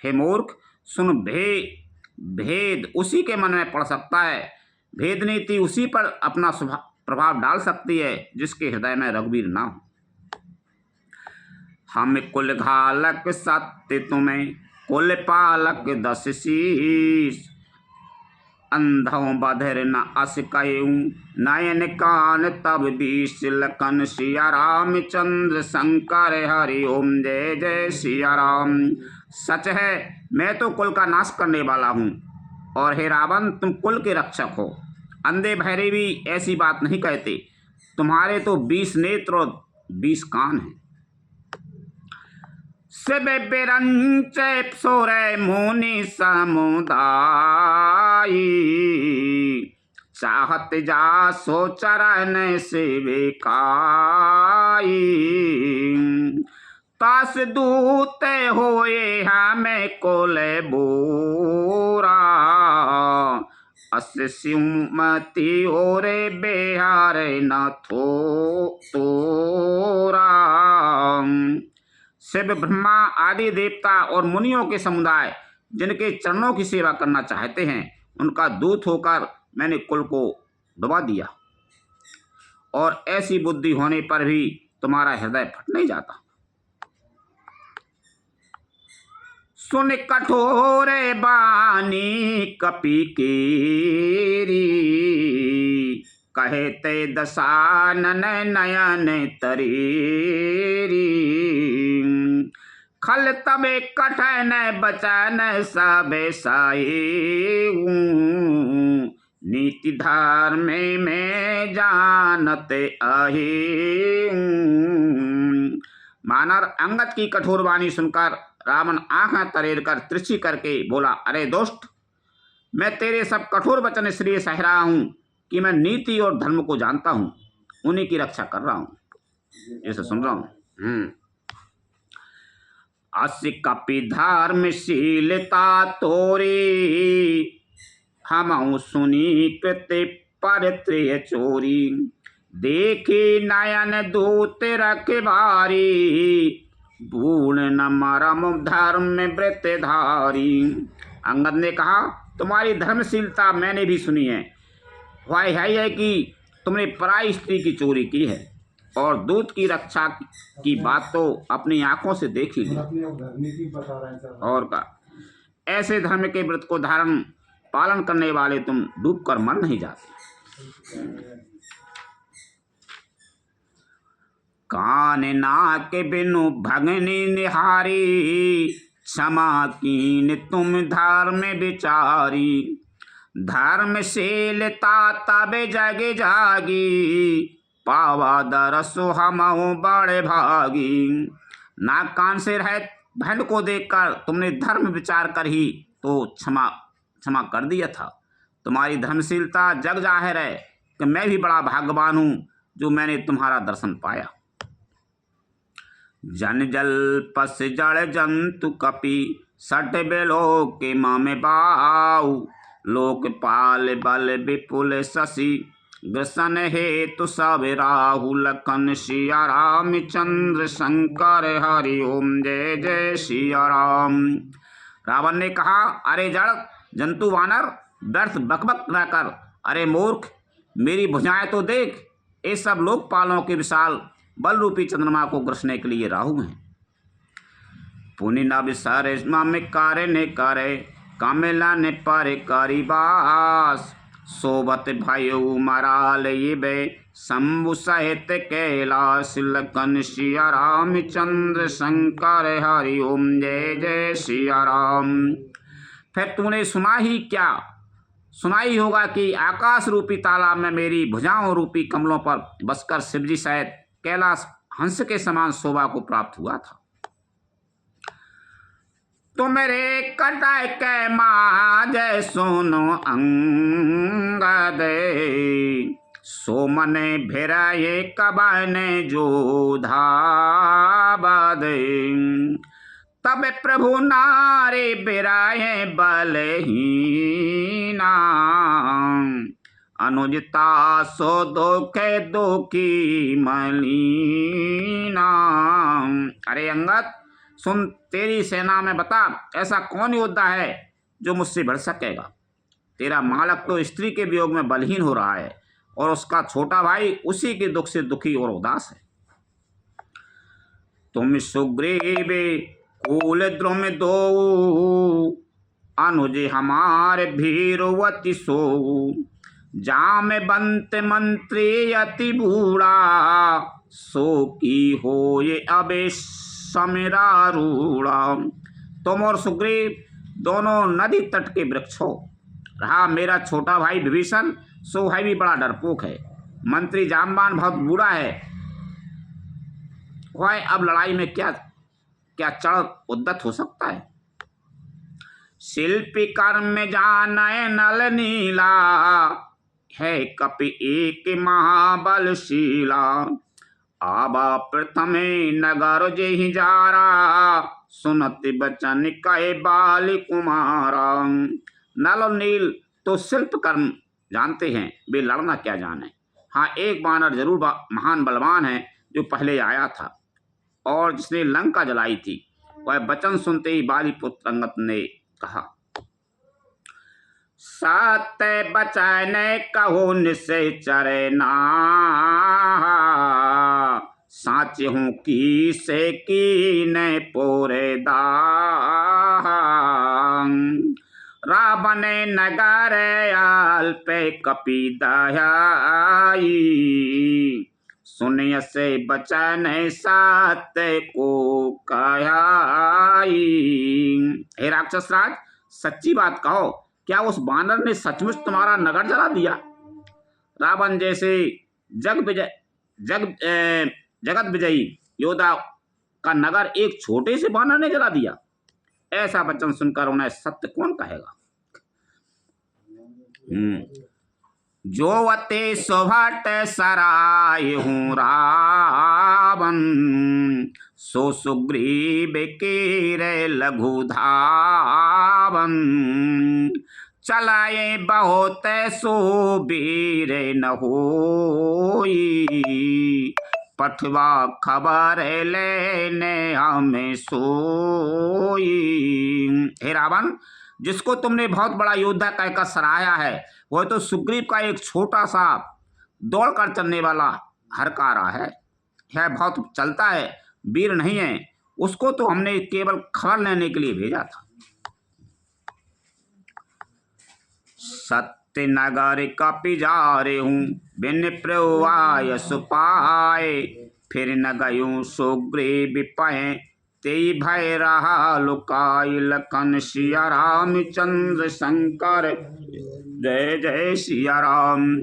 हे मूर्ख, सुन, भेद उसी के मन में पड़ सकता है, भेद नीति उसी पर अपना प्रभाव डाल सकती है जिसके हृदय में रघुवीर ना हो। हम कुल घालक सत्य तुम्हें, कुल पालक 10 शीश। अंधों बधिर न अस कहूँ, नयन कान तब 20 लखन। सिया रामचंद्र शंकर हरि ओम, जय जय सिया राम। सच है, मैं तो कुल का नाश करने वाला हूँ, और हे रावण, तुम कुल के रक्षक हो। अंधे बहरे भी ऐसी बात नहीं कहते, तुम्हारे तो 20 नेत्र और 20 कान हैं। शिव बिरंच सोरे मुनि समुदाई, चाहत जा सो चरण सेविकाई। तास दूत होए हमें कुल बोरा, अस सिमति ओरे बिहार न तोरा। शिव, ब्रह्मा आदि देवता और मुनियों के समुदाय जिनके चरणों की सेवा करना चाहते हैं, उनका दूत होकर मैंने कुल को डुबा दिया, और ऐसी बुद्धि होने पर भी तुम्हारा हृदय फट नहीं जाता। सुन कठोर बानी कपि केरी, कहते दशानन नयन तरेरी। खल तबे कठन बचन सब साएऊ, नीति धर्म में जानते आहेऊ। मानर अंगद की कठोर वाणी सुनकर रावण आंखें तरेर कर तिरछी करके बोला, अरे दुष्ट, मैं तेरे सब कठोर वचन इसलिए सह रहा हूं कि मैं नीति और धर्म को जानता हूं, उन्हीं की रक्षा कर रहा हूं। ऐसे सुन रहा हूं। अस्य कपि धर्मशीलता तोरी, हम सुनी कृत परत्रय चोरी। देखी नयन दूत रखबारी, भूल न मरम धर्म व्रतधारी। अंगद ने कहा, तुम्हारी धर्मशीलता मैंने भी सुनी है। वह है कि तुमने पराई स्त्री की चोरी की है और दूत की रक्षा की बात तो अपनी आंखों से देख ही ली। और का ऐसे धर्म के व्रत को धारण पालन करने वाले तुम डूब कर मर नहीं जाते। कान नाक बिनु भगनी निहारी, क्षमा कीन तुम धर्म विचारी। धर्मशीलता तब जग जागी, पावा दरसो हमहु बड़े भागी। नाक कान से रहित बहन को देखकर तुमने धर्म विचार कर ही तो क्षमा कर दिया था। तुम्हारी धर्मशीलता जग जाहिर है कि मैं भी बड़ा भाग्यवान हूं जो मैंने तुम्हारा दर्शन पाया। जन जल पस जड़ जंतु कपि, सट बेलो के मामे बाऊ। लोकपाल बल विपुल शशि, ग्रसन हेतु सब राहु। लखन सिया रामचंद्र शंकर हरि ओम जय जय सिया राम। रावण ने कहा, अरे जड़ जंतु वानर, व्यर्थ बकबक न कर। अरे मूर्ख, मेरी भुजाएं तो देख। ये सब लोकपालों के विशाल बल रूपी चंद्रमा को ग्रसने के लिए राहु हैं। पुनि न विसारे मामे कार्य ने करे, कामेला ने पर करी बास। सोबत भयो मराल ये शंभु सहित कैलाश। लखन सिया रामचंद्र शंकर हरि ओम जय जय सिया राम। फिर तूने सुना ही होगा कि आकाश रूपी तालाब में मेरी भुजाओं रूपी कमलों पर बसकर शिवजी सहित कैलाश हंस के समान शोभा को प्राप्त हुआ था। तुमरे कटाय कै माज सोनो अंगद, सो मने भेराये कबाने जो धाबद। तब प्रभु नारे बेराये बलहीना, अनुजता सो दोखे दोखी मलीना। अरे अंगद सुन, तेरी सेना में बता ऐसा कौन योद्धा है जो मुझसे बढ़ सकेगा। तेरा मालक तो स्त्री के वियोग में बलहीन हो रहा है और उसका छोटा भाई उसी के दुख से दुखी और उदास है। तुम सुग्रीव कुल द्रुम दो, अनुज हमारे भीरुवती सो। जाम बंत मंत्री अति बूढ़ा, सो की हो ये अबेश समेरा रूढ़ा। तुम और सुग्रीव दोनों नदी तट के वृक्ष हो। रहा मेरा छोटा भाई विभीषण, सो है भी बड़ा डरपोक है। मंत्री जामबान बहुत बूढ़ा है। वह अब लड़ाई में क्या चढ़ उद्दत हो सकता है। शिल्पी कर्म जाने नल नीला, है कपि एक महाबलशीला। आबा प्रथमे नगर जेहि जारा, सुनत बचन कहे बाल कुमारा। नल और नील तो शिल्प कर्म जानते हैं, वे लड़ना क्या जाने। हाँ, एक बानर जरूर महान बलवान है जो पहले आया था और जिसने लंका जलाई थी। वह वचन सुनते ही बाली पुत्र अंगद ने कहा, सत्य बचन कहो निश्चय चरना, साच हूँ की से की ने पोरे दान रावण नगर आल पे कपी दहाई सुनिय से बचन सत्य को कहाई। हे राक्षस राज, सच्ची बात कहो, क्या उस बानर ने सचमुच तुम्हारा नगर जला दिया? रावण जैसे जगत विजयी योद्धा का नगर एक छोटे से बानर ने जला दिया। ऐसा वचन सुनकर उन्हें सत्य कौन कहेगा। जो वते सुभट सराय हूँ रावण सो सुग्रीव के रे लघु धावन चलाए बहुत सो वीर न होई पठवा खबर लेने हमें सोई। हे रावण, जिसको तुमने बहुत बड़ा योद्धा कहकर सराहा है वह तो सुग्रीव का एक छोटा सा दौड़कर चलने वाला हरकारा है। यह बहुत चलता है, वीर नहीं है। उसको तो हमने केवल खबर लेने के लिए भेजा था। सत्य नगर कपि जारे हूँ बिन प्रवाय सुपाए फिर न गयूं सुग्रीव पहे ते भय रहा लुकाई लखन सिया रामचंद्र शंकर जय जय सिया राम।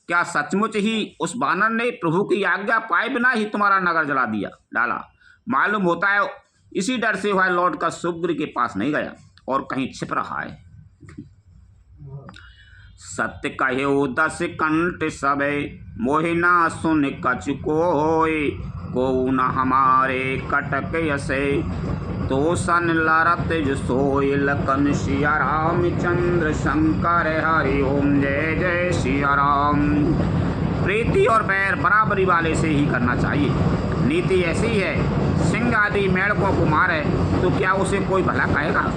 क्या सचमुच ही उस बानर ने प्रभु की आज्ञा पाए बिना ही तुम्हारा नगर जला डाला? मालूम होता है इसी डर से वह लौटकर सुग्रीव के पास नहीं गया और कहीं छिप रहा है। सत्य कहे दस कंठ सबे मोहिना सुन कछु कोय को न हमारे कटक यसे तो सन लरत जो सोय लखन सिया रामचंद्र शंकर हरि ओम जय जय सिया राम। प्रीति और बैर बराबरी वाले से ही करना चाहिए। नीति ऐसी है, सिंह आदि मेढकों को मारे तो क्या उसे कोई भला कहेगा?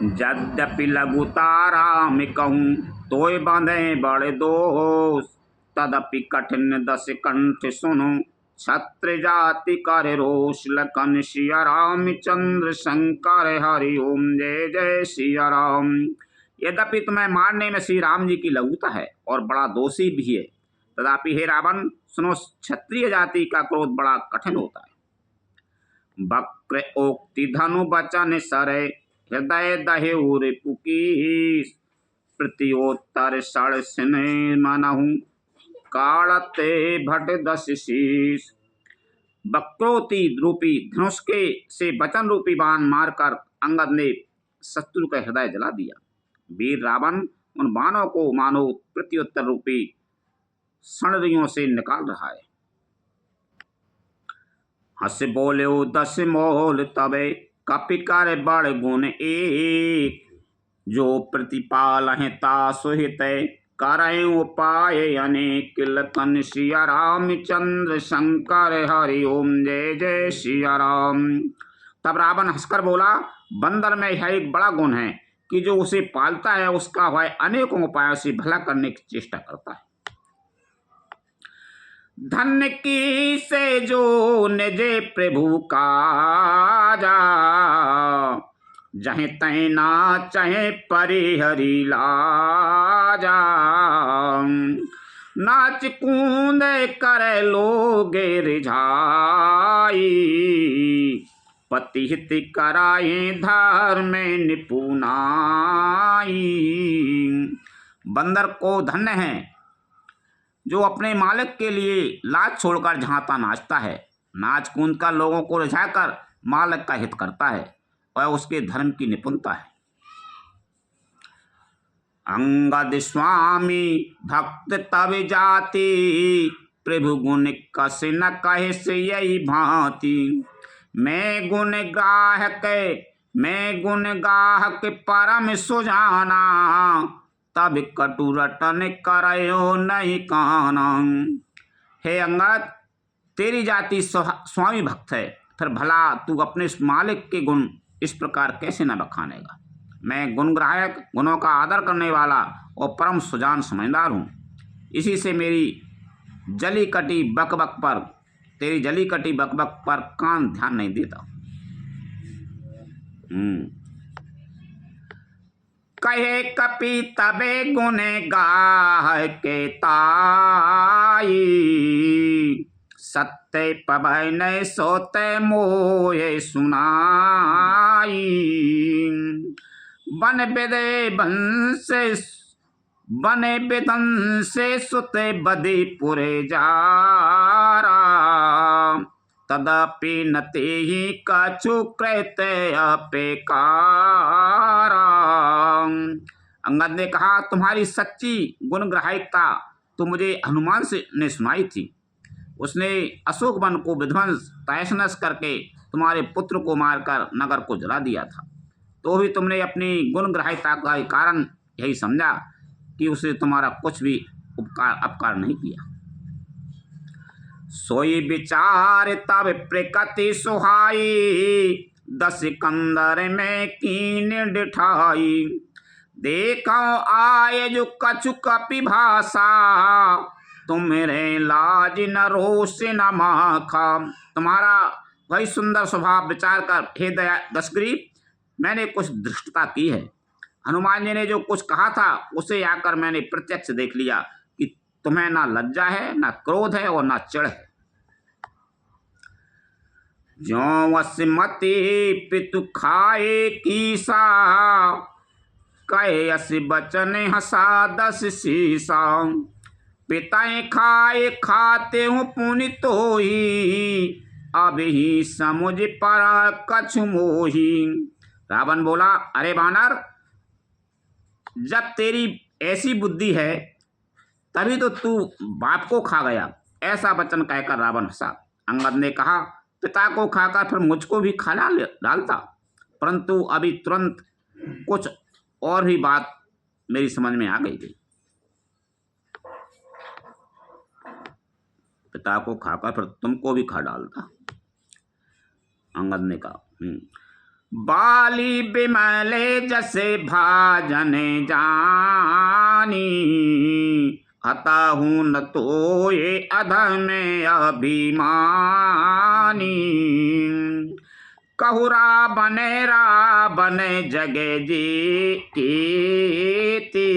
यद्यपि लघु तारा में कहूँ तोय बांधे बड़े दोष तदपि कठिन दस कंठ सुनो छत्र जाति कर रोष लखन सिया रामचंद्र शंकर हरि ओम जय जय सिया राम। यद्यपि तुम्हें मारने में श्री राम जी की लघुता है और बड़ा दोषी भी है, तथापि हे रावण सुनो, क्षत्रिय जाति का क्रोध बड़ा कठिन होता है। वक्र ओक्ति धनु बचन सरे हृदय दहे उरे पुकीस प्रत्योत्तर सड़ सिने मनहु काड़ते भट दस शीस। वक्रोक्ति रूपी धनुष के से वचन रूपी बाण मारकर अंगद ने शत्रु का हृदय जला दिया। वीर रावण उन बाणों को मानो प्रत्युत्तर रूपी सणरियों से निकाल रहा है। हंस बोले दस मोल तबे कपि कर बड़ गुण एक जो प्रतिपाल है तासुहित करें उपाय अनेक लखन सिया रामचंद्र शंकर हरि ओम जय जय सिया राम। तब रावण हंसकर बोला, बंदर में यह एक बड़ा गुण है कि जो उसे पालता है उसका वह अनेकों उपायों से भला करने की चेष्टा करता है। धन की से जो निजे प्रभु काजा जहे तैना चाहे परिहरी लाजा नाच कूद कर लोगे रिझाई पति हित कराए धर्म निपुनाई। बंदर को धन्य है जो अपने मालिक के लिए लाज छोड़कर झांता नाचता है, नाच कूद कर लोगों को रिझाकर मालिक का हित करता है और उसके धर्म की निपुणता है। अंगद स्वामी भक्त तब जाति प्रभु गुण कस न कहे से यही भांति मैं गुण गाहक परम सुजाना तब कटु रटन करयो नहीं काना। हे अंगद, तेरी जाति स्वामी भक्त है, फिर भला तू अपने मालिक के गुण इस प्रकार कैसे न बखानेगा। मैं गुणग्राहक, गुणों का आदर करने वाला और परम सुजान समझदार हूँ। इसी से मेरी जली कटी बकबक पर, तेरी जली कटी बकबक पर कान ध्यान नहीं देता। कहे कपि तबे गुने गाह के ताई, सत्य पभय न सोते मोये सुनाई। बन बेदे बने बेदन से सुते बदी पुरे जारा, तदपि नते ही कछु कृत्य अपेकारा। अंगद ने कहा, तुम्हारी सच्ची गुणग्राहिकता तो मुझे हनुमान से ने सुनाई थी। उसने अशोक वन को विध्वंस तहस-नहस करके तुम्हारे पुत्र को मारकर नगर को जला दिया था, तो भी तुमने अपनी गुणग्राहिकता का कारण यही समझा कि उसे तुम्हारा कुछ भी अपकार नहीं किया। सोई विचार तब प्रकृति सुहाई, दस कंदर में कीन डिठाई। देखो आए जो कछु कपि भाषा, तुम्हें लाज न रोष न माखा। तुम्हारा वही सुंदर स्वभाव विचार कर हे दया दशग्रीव, मैंने कुछ धृष्टता की है। हनुमान जी ने जो कुछ कहा था उसे आकर मैंने प्रत्यक्ष देख लिया कि तुम्हें ना लज्जा है, ना क्रोध है और ना चिढ़ है। ज्यों वसमति पितु खाए कीसा, कहे अस बचन हसा दस सीसा। पिताएं खाए खाते हूँ पुनि तोही, अब ही समुझ परा कछु मोही। रावण बोला, अरे बानर, जब तेरी ऐसी बुद्धि है तभी तो तू बाप को खा गया। ऐसा वचन कहकर रावण हंसा। अंगद ने कहा, पिता को खाकर फिर मुझको भी खा डालता, परंतु अभी तुरंत कुछ और भी बात मेरी समझ में आ गई थी। पिता को खाकर फिर तुमको भी खा डालता। अंगद ने कहा, बाली बिमले जसे भाजन जानी, हताहू न तो ये अधम अभिमानी। कहु रावण जगे जी कीती,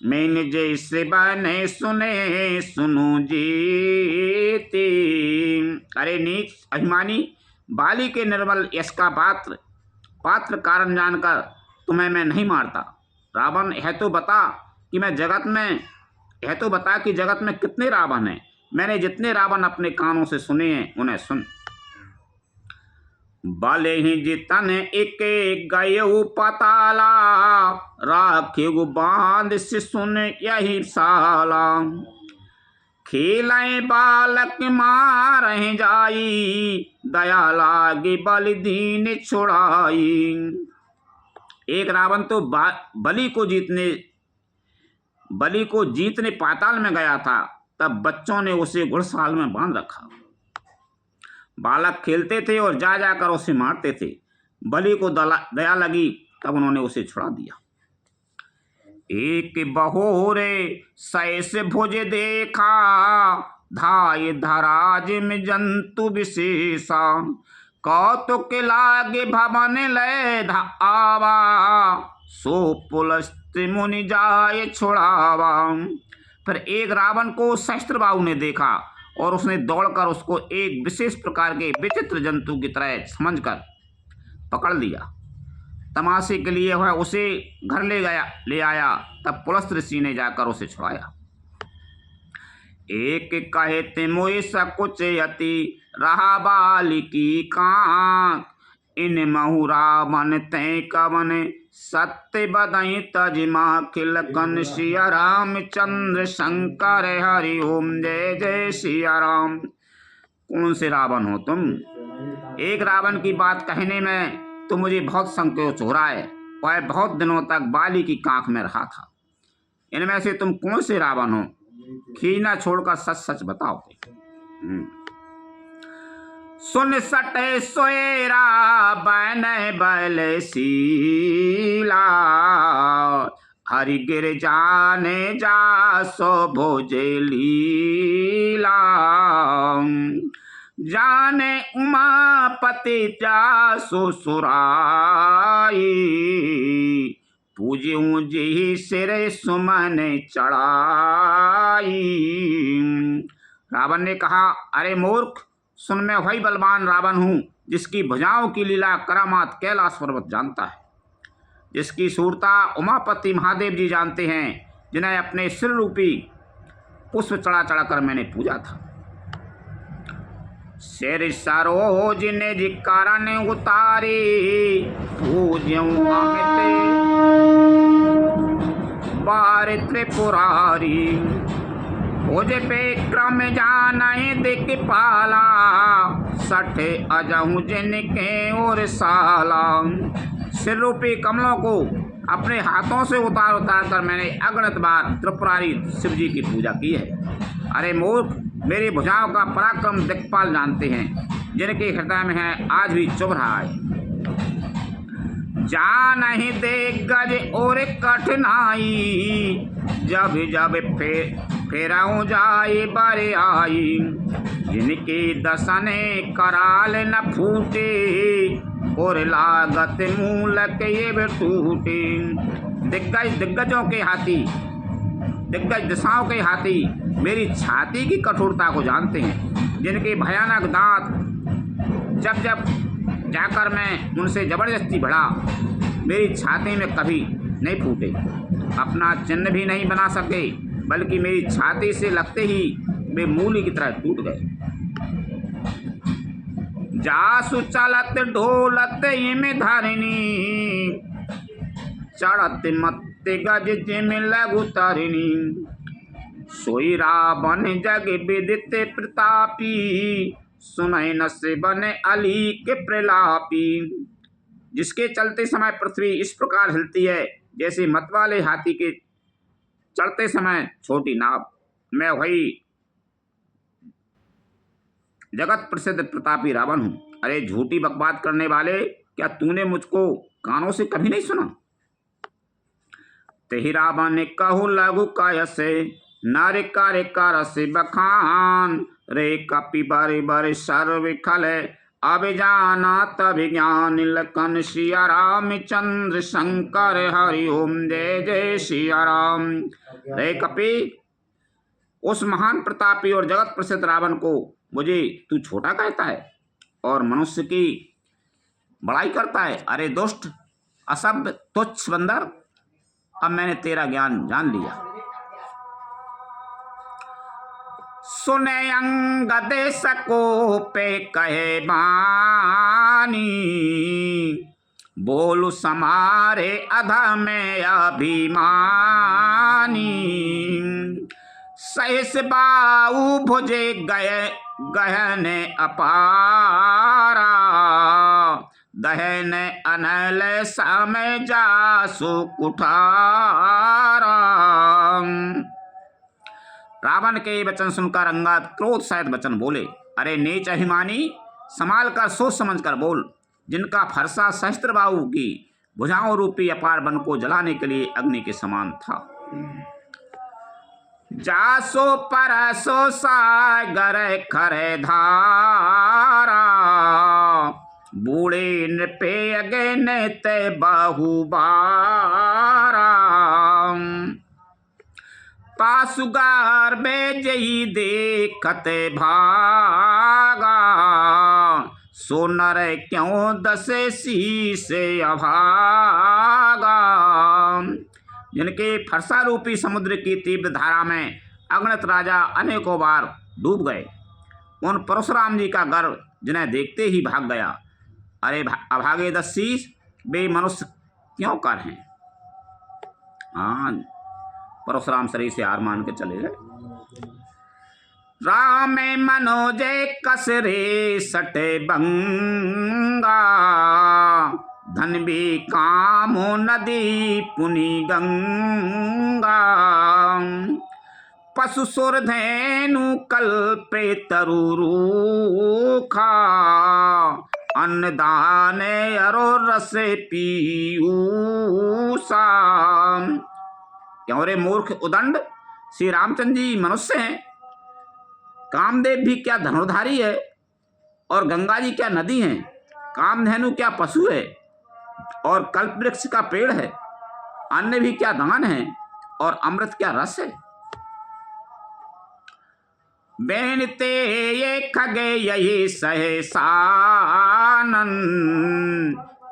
मैंने जैसे बने सुने सुनु जीती। अरे नीच अभिमानी, बाली के निर्मल यश का पात्र कारण जानकर तुम्हें मैं नहीं मारता। रावण, यह तो बता कि जगत में कितने रावण हैं। मैंने जितने रावण अपने कानों से सुने हैं उन्हें सुन। बाले ही जितन एक गये पताला, राखे बांध से सुन यही साला। खेलें बालक मारें जाई, दया लागे बलि दीन छुड़ाई। एक रावण तो बलि को जीतने पाताल में गया था, तब बच्चों ने उसे घुड़साल में बांध रखा। बालक खेलते थे और जा जाकर उसे मारते थे। बलि को दया लगी, तब उन्होंने उसे छुड़ा दिया। एक बहोरे सैस भुज देखा, धाय धराज में जंतु विशेषा। कौतुक लागे भवन ले आवा, सो पुलस्त मुनि जाए छुड़ावा। फिर एक रावण को सहस्त्रबाहु ने देखा और उसने दौड़कर उसको एक विशेष प्रकार के विचित्र जंतु की तरह समझकर पकड़ लिया। तमाशे के लिए वह उसे घर ले आया। तब पुलस्त ऋषि ने जाकर उसे छुड़ाया। एक कहते मोहि सकुच यति, रहा बाली की कांत। इन महु रावण तय कवन, सत्य बदई तजमा खिलकन। सिया रामचंद्र शंकर हरि ओम, जय जय सिया राम। कौन से रावण हो तुम? एक रावण की बात कहने में तो मुझे बहुत संकोच हो रहा है। वह बहुत दिनों तक बाली की कांख में रहा था। इनमें से तुम कौन से रावण हो? खीना छोड़कर सच सच बताओ। सुन सटे सोएरा बन बल सीला, हरि गिर जाने जासो भोजे लीला, जाने उमापति जासो सुराई, पूज्यूं जी सिर सुमन चढ़ाई। रावण ने कहा, अरे मूर्ख, सुन, मैं वही बलवान रावण हूं जिसकी भुजाओं की लीला करामात कैलाश पर्वत जानता है, जिसकी सूरता उमापति महादेव जी जानते हैं, जिन्हें अपने सिर रूपी पुष्प चढ़ा चढ़ा कर मैंने पूजा था। सिर सरोज ने जी कारण उतारे, पूज्यों अमित बार त्रिपुरारी, भोज पे क्रम जाने दिख पाला, सठ अजहू जिनके और साला। सिर रूपी कमलों को अपने हाथों से उतार उतार कर मैंने अगणित बार त्रिपुरारी शिव जी की पूजा की है। अरे मूर्ख, मेरी भुजाओं का पराक्रम दिक्पाल जानते हैं, जिनके हृदय में है आज भी चुभ रहा है। जान ही दे गज और कठिनाई, जब जब फेराऊं जाए बरे आई, जिनकी दसने कराल न फूटे, और लागत मूलक ये टूटे। दिग्गजों के हाथी, दिग्गज दिशाओं के हाथी मेरी छाती की कठोरता को जानते हैं, जिनके भयानक दांत जब जब जाकर मैं उनसे जबरदस्ती बढ़ा, मेरी छाती में कभी नहीं फूटे, अपना चिन्ह भी नहीं बना सके, बल्कि मेरी छाती से लगते ही वे मूली की तरह टूट गए। जासु चलत ढोलत में धरनी, चढ़त मत गज जिम लघु तरिणी, सोई रावण जग विदित प्रतापी, सुनय न से बने अली के प्रलापी। जिसके चलते समय पृथ्वी इस प्रकार हिलती है जैसे मतवाले हाथी के चढ़ते समय छोटी नाव, मैं वही जगत प्रसिद्ध प्रतापी रावण हूं। अरे झूठी बकवाद करने वाले, क्या तूने मुझको कानों से कभी नहीं सुना? तेहि रावण ने कहू लघु कायसे, नारे कार्य कार से बखान, रे कपि बारे बारे सर्व खल, अब जाना तब ज्ञान, लखन सिया राम चंद्र शंकर हरि ओम जय जय सिया राम। रे कपि, उस महान प्रतापी और जगत प्रसिद्ध रावण को मुझे तू छोटा कहता है और मनुष्य की बड़ाई करता है? अरे दुष्ट, असभ्य, तुच्छ बंदर, अब मैंने तेरा ज्ञान जान लिया। सुने अंगद सको पे कहे बानी, बोलू समारे अधा में अभिमानी, सहस बाऊ भुजे गए गहने अपारा, दहन अनल समय जासु कुठारा। रावण के वचन सुनकर अंगद क्रोध सहित वचन बोले, अरे नीच अभिमानी, संभाल कर सोच समझ कर बोल, जिनका फरसा सहस्त्रबाहु की भुजाओं रूपी अपार वन को जलाने के लिए अग्नि के समान था। जासो परसो सागर खरे धारा, बूढ़े नृपे अगने ते बाहुबारा, पासुगार बेजई देखते भागा, सोनर क्यों दसे शीसे अभागा। जिनके फरसा रूपी समुद्र की तीव्र धारा में अगणित राजा अनेकों बार डूब गए, उन परशुराम जी का गर्व जिन्हें देखते ही भाग गया। अरे अभागे दस शीश, वे मनुष्य क्यों कर हैं? हाँ, परशुराम शरीर से हार मान के चले गए। राम मनोजय कसरे सटे बंगा, धन भी कामो नदी पुनि गंगा, पशु सुर धेनु कल्पे तरुरूखा, अन्नदान अरो रसे पीयूषा। क्यों रे मूर्ख उदंड, श्री रामचंद्र जी मनुष्य हैं, कामदेव भी क्या धनुर्धारी है, और गंगा जी क्या नदी है, कामधेनु क्या पशु है, और कल्प वृक्ष का पेड़ है, अन्य भी क्या दान है, और अमृत क्या रस है। बेनते ये खगे यही सहे सानन,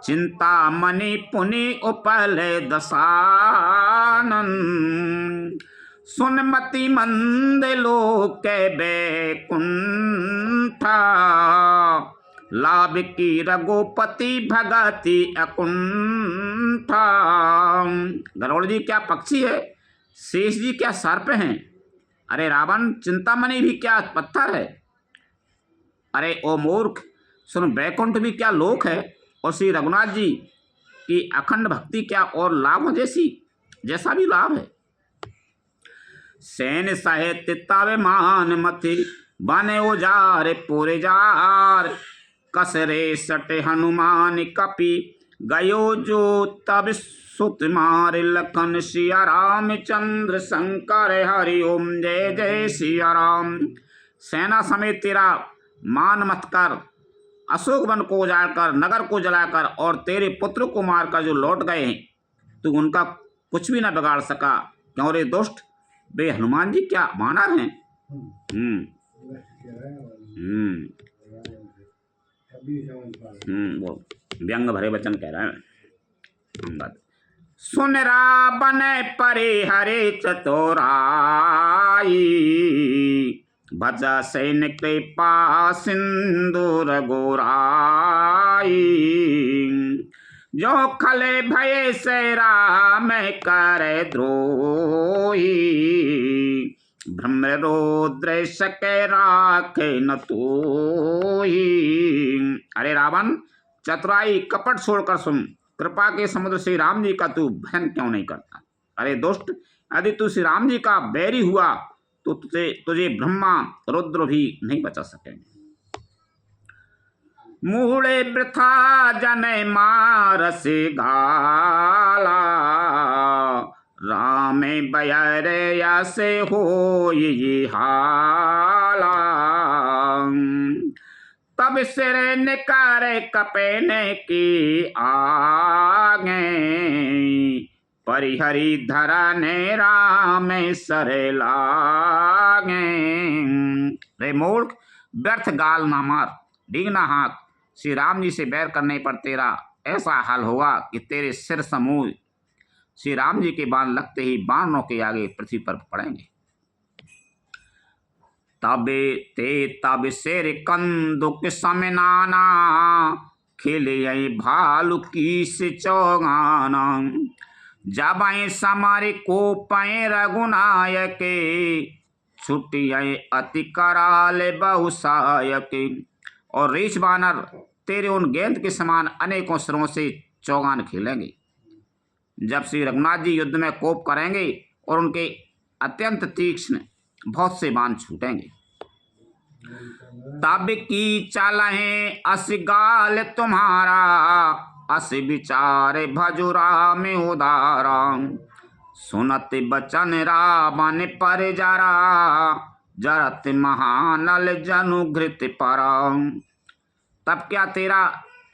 चिंता मणि पुनि उपल दसानन, सुनमति मंद लोक बैकुंठा, लाभ की रघुपति भगति अकुंठा। गरुड़ जी क्या पक्षी है, शेष जी क्या सर्प हैं, अरे रावण चिंतामणि भी क्या पत्थर है। अरे ओ मूर्ख सुन, बैकुंठ भी क्या लोक है, और श्री रघुनाथ जी की अखंड भक्ति क्या और लाभ जैसा भी लाभ है। सैन साहित्य तावे मान मथि, बने उजार पूरे जार, कसरे सटे हनुमान कपि, गयो जो तब सुत मार, लखन सिया रामचंद्र शंकर हरि ओम जय जय सिया राम। सेना समेत तेरा मान मत कर, अशोक वन को उजाड़कर, नगर को जलाकर, और तेरे पुत्र को मारकर जो लौट गए हैं, तू उनका कुछ भी न बिगाड़ सका। क्यों रे दुष्ट, वे हनुमान जी क्या वानर हैं। वो व्यंग भरे वचन कह रहे हैं। सुन रावण परे हरे चतुराई, भजा सैन कृपा सिंदूर गोराई, जो खले भय से राम कर द्रोही, भ्रम रोद्र सके राखे न तोही। अरे रावण चतुराई कपट छोड़कर सुन, कृपा के समुद्र श्री राम जी का तू भजन क्यों नहीं करता। अरे दुष्ट, यदि तू श्री राम जी का बैरी हुआ तो तुझे ब्रह्मा रुद्र भी नहीं बचा सकेंगे। मूढ़े वृथा जन मारस गाला, राम बयर से हो ये हाला, तब सिर निकार कपेने की आगे, परिहरी धरने राम सर लागे। रे मूर्ख, व्यर्थ गाल ना मार, डींगना हाथ, श्री राम जी से बैर करने पर तेरा ऐसा हाल होगा कि तेरे सिर समूह श्री राम जी के बाण लगते ही बाणों के आगे पृथ्वी पर पड़ेंगे। तबे ते तब शेर कंदुक समनाना, खिले भालू की से चौगाना, जब समारे को पै रघुनायक, छुटिए अति कराल बहुसायक। और रीछ बानर तेरे उन गेंद के समान अनेकों सिरों से चौगान खेलेंगे। जब श्री रघुनाथ जी युद्ध में कोप करेंगे और उनके अत्यंत तीक्ष्ण बहुत से बाण छूटेंगे। तब की चालें अस गाल तुम्हारा, अस विचार भजुरा में उदारा, सुनत बचन रावण पर जरा, जरत महानल जनुघृत परा। तब क्या तेरा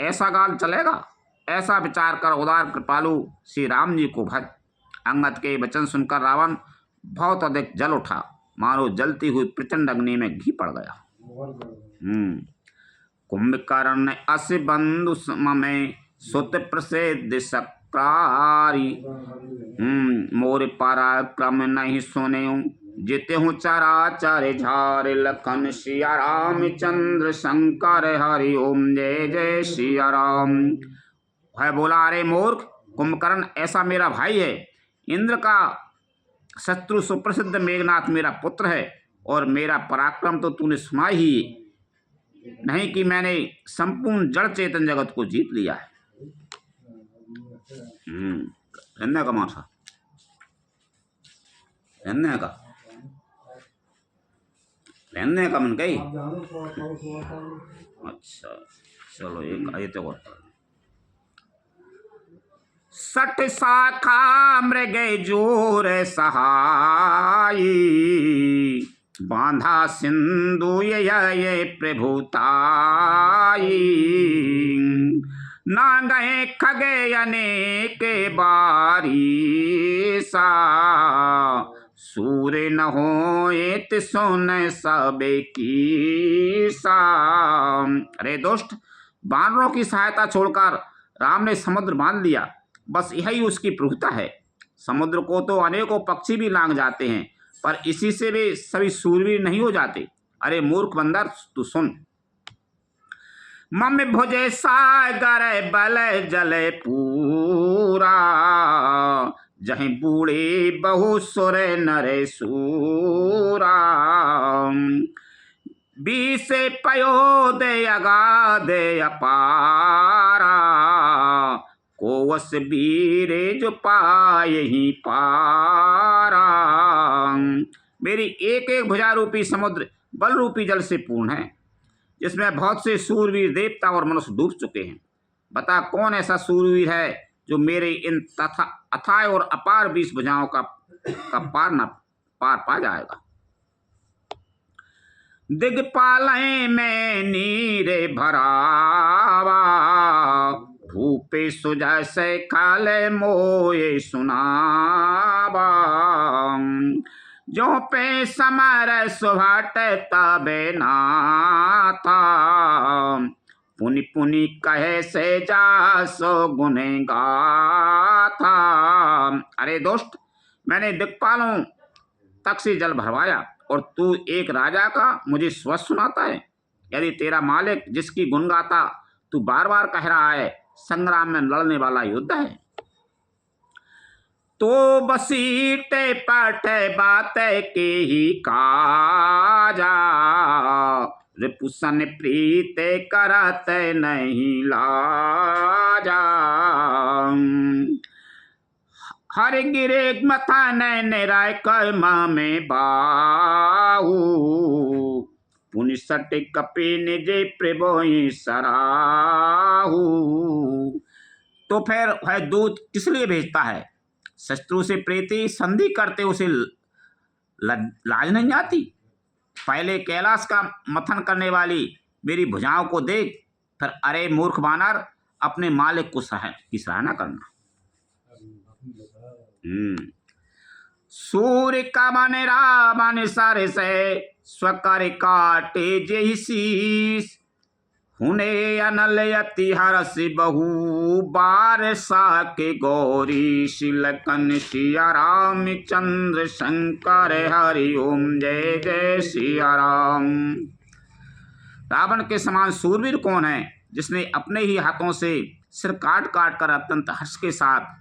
ऐसा गाल चलेगा, ऐसा विचार कर उदार कृपालु श्री राम जी को भज। अंगद के वचन सुनकर रावण बहुत अधिक जल उठा, मानो जलती हुई प्रचंड अग्नि में घी पड़ गया। कुंभकर्ण अस बंधु में सुत प्रसिद्ध सक्रारी, मोर पराक्रम नहीं सुने, जिते हूँ चराचर झार, लखन सिया रामचंद्र शंकर हरि ओम जय जय सिया राम। वह बोला, अरे मूर्ख, कुंभकर्ण ऐसा मेरा भाई है, इंद्र का शत्रु सुप्रसिद्ध मेघनाथ मेरा पुत्र है, और मेरा पराक्रम तो तूने सुना ही नहीं कि मैंने संपूर्ण जड़ चेतन जगत को जीत लिया है। रहने का माथा, रहने का मन गई। अच्छा चलो, एक आयत और सठ शाखा मृग जोर सहाई, बांधा सिंधु ये प्रभुताई, ना गए खगे अनेक बारी सा, सूर्य न होए तिसुन सब की सा। अरे दोस्त, बानरों की सहायता छोड़कर राम ने समुद्र बांध लिया, बस यही उसकी प्रभुता है। समुद्र को तो अनेकों पक्षी भी लांग जाते हैं, पर इसी से वे सभी सूरवीर नहीं हो जाते। अरे मूर्ख बंदर, तू सुन। मम भुजे सागर बल जल पूरा, जहीं बूढ़े बहु सुर नर सूरा, बीस पयोद अगाध अपारा, कोवस वीरे जो पाए ही पारा। मेरी एक एक भुजा रूपी समुद्र बल रूपी जल से पूर्ण है, जिसमें बहुत से सूरवीर देवता और मनुष्य डूब चुके हैं। बता कौन ऐसा सूरवीर है जो मेरे इन तथा अथाय और अपार 20 भुजाओं का पार पा जाएगा। दिग्पालय में नीर भरावा, भूपे सुजय से काले मोये सुनावा, जो पे समर सुभाट तबे नाथा, पुनि पुनि कहे से जा सो गुने गाथा। अरे दोस्त, मैंने दिक्पालों तक से जल भरवाया और तू एक राजा का मुझे स्वर सुनाता है। यदि तेरा मालिक जिसकी गुण गाता तू बार बार कह रहा है संग्राम में लड़ने वाला योद्धा है, तो बसीटे पाटे बात के ही काजा, रिपुसन प्रीत करत नहीं लाजा, हर गिरे मथा निराय कर्म में बाहू, पुनि सट कपि निज प्रभोई सराहू। तो फिर वह दूत किस लिए भेजता है? शत्रु से प्रीति संधि करते उसे लाज नहीं आती? पहले कैलाश का मथन करने वाली मेरी भुजाओं को देख, फिर अरे मूर्ख बानर, अपने मालिक को की सराहना करना। सूर्य का मन रावण सर से, स्वकर काटे जय शीस, हुने अनल अति हरस बहु बार साके गौरी, शिलकन सिया राम चंद्र शंकर हरि ओम जय जय सिया राम। रावण के समान सूरवीर कौन है जिसने अपने ही हाथों से सिर काट काट कर अत्यंत हर्ष के साथ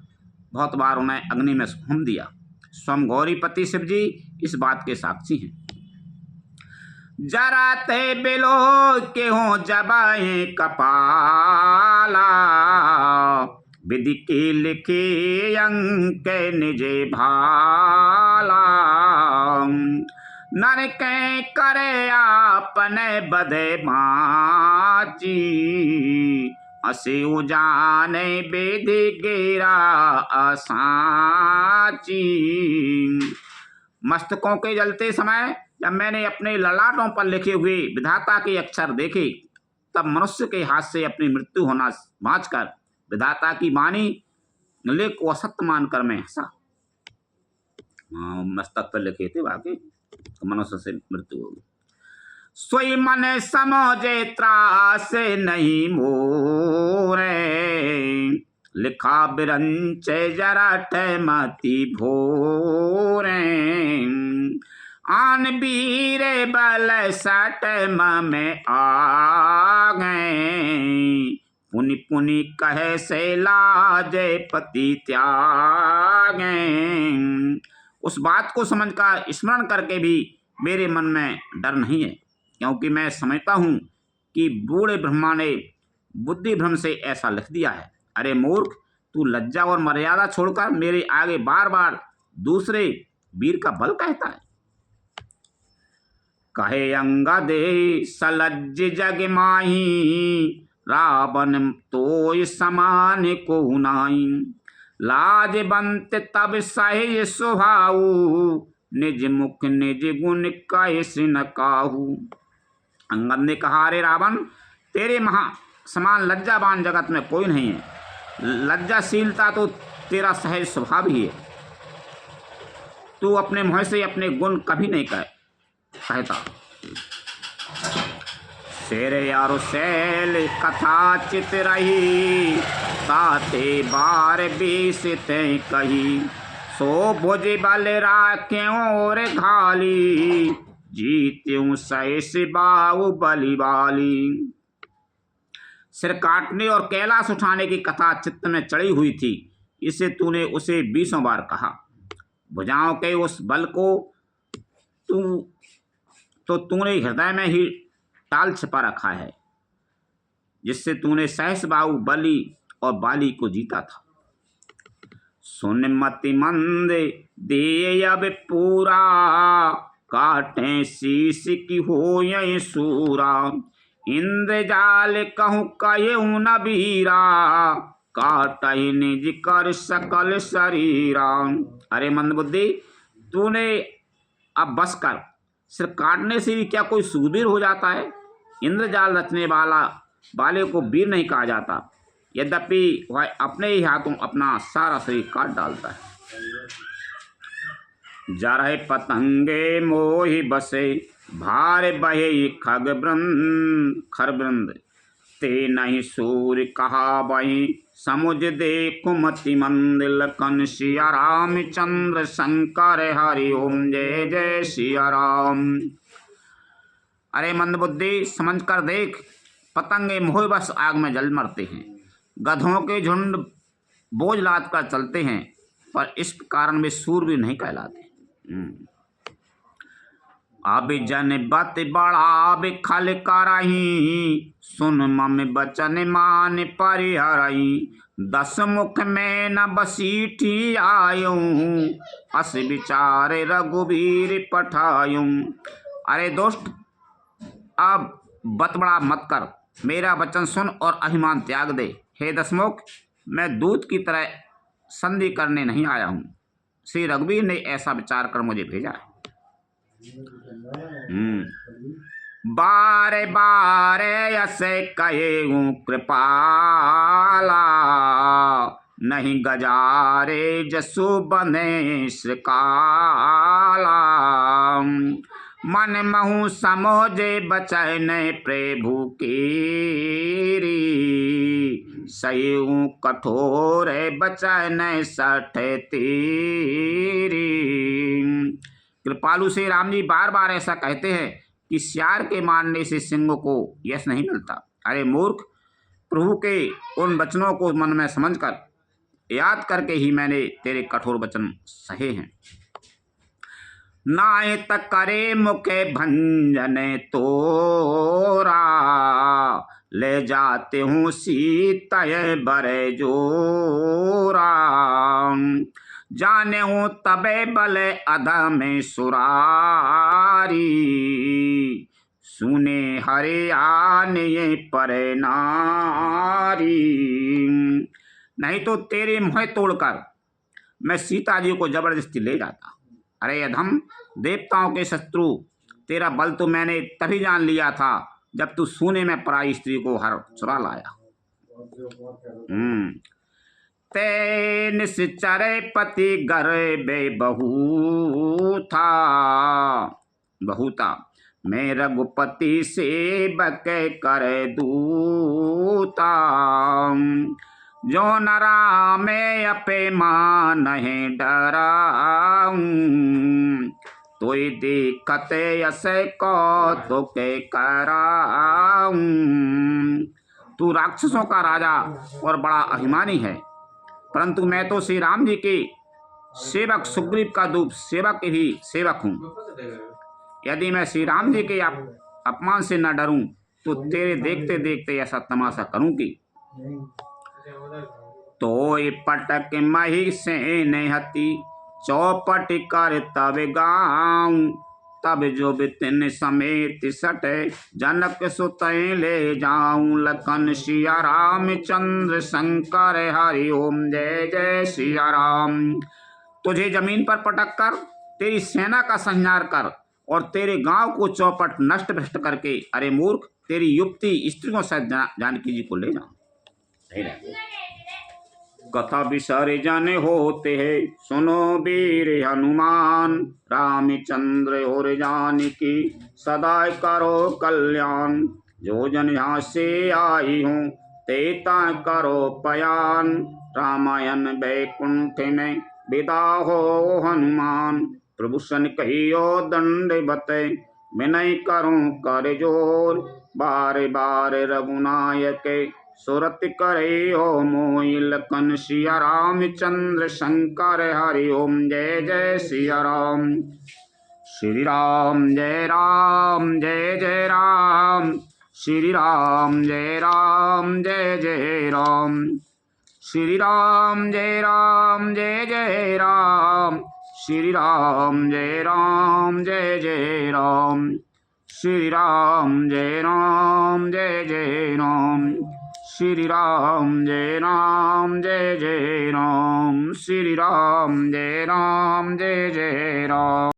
बहुत बार उन्हें अग्नि में होम दिया। स्वयं गौरीपति शिव जी इस बात के साक्षी हैं। जरा ते बिलो के हो जबाए कपाला, विधि के लिखे अंक निजे भाला, नर के करे आपने बदे माची, असे उजाने बेदि गिरा असाची। मस्तकों के जलते समय जब मैंने अपने ललाटों पर लिखे हुए विधाता के अक्षर देखे, तब मनुष्य के हाथ से अपनी मृत्यु होना बाँचकर विधाता की वाणी नले को असत्य मानकर मैं हंसा। मस्तक पर लिखे थे वाकई, तो मनुष्य से मृत्यु होगी। सोई मन समझे त्रास नहीं मोरे, लिखा बिरंच जराठ मति भोरे, आन बीरे बल सट में आ गए, पुनि पुनि कहे से लाजे पति त्यागे। उस बात को समझकर स्मरण करके भी मेरे मन में डर नहीं है, क्योंकि मैं समझता हूँ कि बूढ़े ब्रह्मा ने बुद्धि भ्रम से ऐसा लिख दिया है। अरे मूर्ख, तू लज्जा और मर्यादा छोड़कर मेरे आगे बार बार दूसरे वीर का बल कहता है। कहे अंगदे सलज्ज जग माही, रावण तो समान को नाई, लाजबंत तब सहे स्वभाव, निज मुख निज गुण कैसे न काहू। अंगद ने कहा, अरे रावण, तेरे महा समान लज्जावान जगत में कोई नहीं है। लज्जाशीलता तो तेरा सहज स्वभाव ही है। तू अपने मुँह से अपने गुण कभी नहीं कहता। शेर यारो शैल कथा चित रही, ताते बार बीसते कही। सो भुज बल राख्यों और घाली, जीत्यूं सैस बाऊ बली वाली। सिर काटने और कैलाश उठाने की कथा चित्त में चढ़ी हुई थी, इसे तूने उसे 20 बार कहा। भुजाओं के उस बल को तूने हृदय में ही टाल छिपा रखा है, जिससे तूने सहस बाहु बली और बाली को जीता था। सुन मति मंद दे अब पूरा, काटे शीश की हो ये सूरा। इंद्रजाल कहूँ कहूँ न बीरा, काटे निज कर सकल शरीरा। अरे मंदबुद्धि, तूने अब बस कर। सिर्फ काटने से भी क्या कोई सूरवीर हो जाता है? इंद्रजाल रचने वाले को वीर नहीं कहा जाता, यद्यपि वह अपने ही हाथों अपना सारा शरीर काट डालता है। जरहे पतंगे मोहि बसे, भार बहे खर वृंद। ते नहीं सूर्य कहा बही, समुझ देखु मति मंद। लखन सिया रामचंद्र शंकर हरि ओम, जय जय सिया राम। अरे मंदबुद्धि, समझ कर देख, पतंगे मोह बस आग में जल मरते हैं। गधों के झुंड बोझ लाद कर चलते हैं, पर इस कारण वे सूरवीर नहीं कहलाते। अब जन बत बड़ा बिखल करही, सुन मम बचन मान परिहरही। 10 मुख में न बसीठी आयूं, अस विचार रघुवीर पठायूं। अरे दोस्त, अब बत बड़ा मत कर, मेरा वचन सुन और अभिमान त्याग दे। हे 10 मुख, मैं दूत की तरह संधि करने नहीं आया हूँ। श्री रघुवीर ने ऐसा विचार कर मुझे भेजा है। बारे बारे ऐसे कहेऊं कृपाला, नहीं गजारे जसु बने श्रीकाला। मन महु समोजे बचन प्रभु कीरी, सयूं कठोर बचन सठ तीरी। कृपालु से राम जी बार बार ऐसा कहते हैं कि सियार के मारने से सिंह को यश नहीं मिलता। अरे मूर्ख, प्रभु के उन वचनों को मन में समझकर याद करके ही मैंने तेरे कठोर वचन सहे हैं। नाय तक करे मुखे भंजन तोरा, ले जाते हूँ सीता बरे जोरा। जाने हूँ तबे बले अधम सुरारी, सुने हरे आने पर नारी। नहीं तो तेरे मुँह तोड़कर मैं सीता जी को जबरदस्ती ले जाता। अरे अधम, देवताओं के शत्रु, तेरा बल तो मैंने तभी जान लिया था जब तू सोने में पराई स्त्री को हर चुरा लाया। ते निश्चरे पति गर्भे बहु था, मैं रघुपति सेवक कर दूता। जो नरा में अपे मान है डराऊं, तोय देखते ऐसे को तो के कराऊं। तू राक्षसों का राजा और बड़ा अभिमानी है, परंतु मैं तो श्री राम जी के सेवक सुग्रीव का दूत सेवक ही सेवक हूँ। यदि मैं श्री राम जी के अपमान से न डरूं तो तेरे देखते देखते ऐसा तमाशा करूंगी। तो पटक मही से नहती, चौपट कर तब गाऊं। तब जो बितिन समेत सटे जनक सुतय ले जाऊं लखन सिया रामचंद्र शंकर हरि ओम जय जय सिया राम। तुझे जमीन पर पटक कर तेरी सेना का संहार कर और तेरे गांव को चौपट नष्ट भ्रष्ट करके अरे मूर्ख तेरी युक्ति स्त्रियों से जानकी जी को ले जाऊं। कथा विसर जन होते है सुनो वीर हनुमान रामचंद्र और जानकी सदा करो कल्याण। जो जन यहाँ से आई हूँ तेता करो पयान रामायण बैकुंठ में विदा हो हनुमान। प्रभु सन कहियो दंडवत विनय करूं कर जोर बार बार रघुनायक सुरत करे हो मोहि लखन सिया रामचंद्र शंकर हरि ओम जय जय सिया राम। श्री राम जय राम जय जय राम श्री राम जय राम जय जय राम श्री राम जय राम जय जय राम श्री राम जय राम जय जय राम श्री राम जय राम जय जय राम श्री राम जय राम जय जय राम श्री राम जय राम जय जय राम।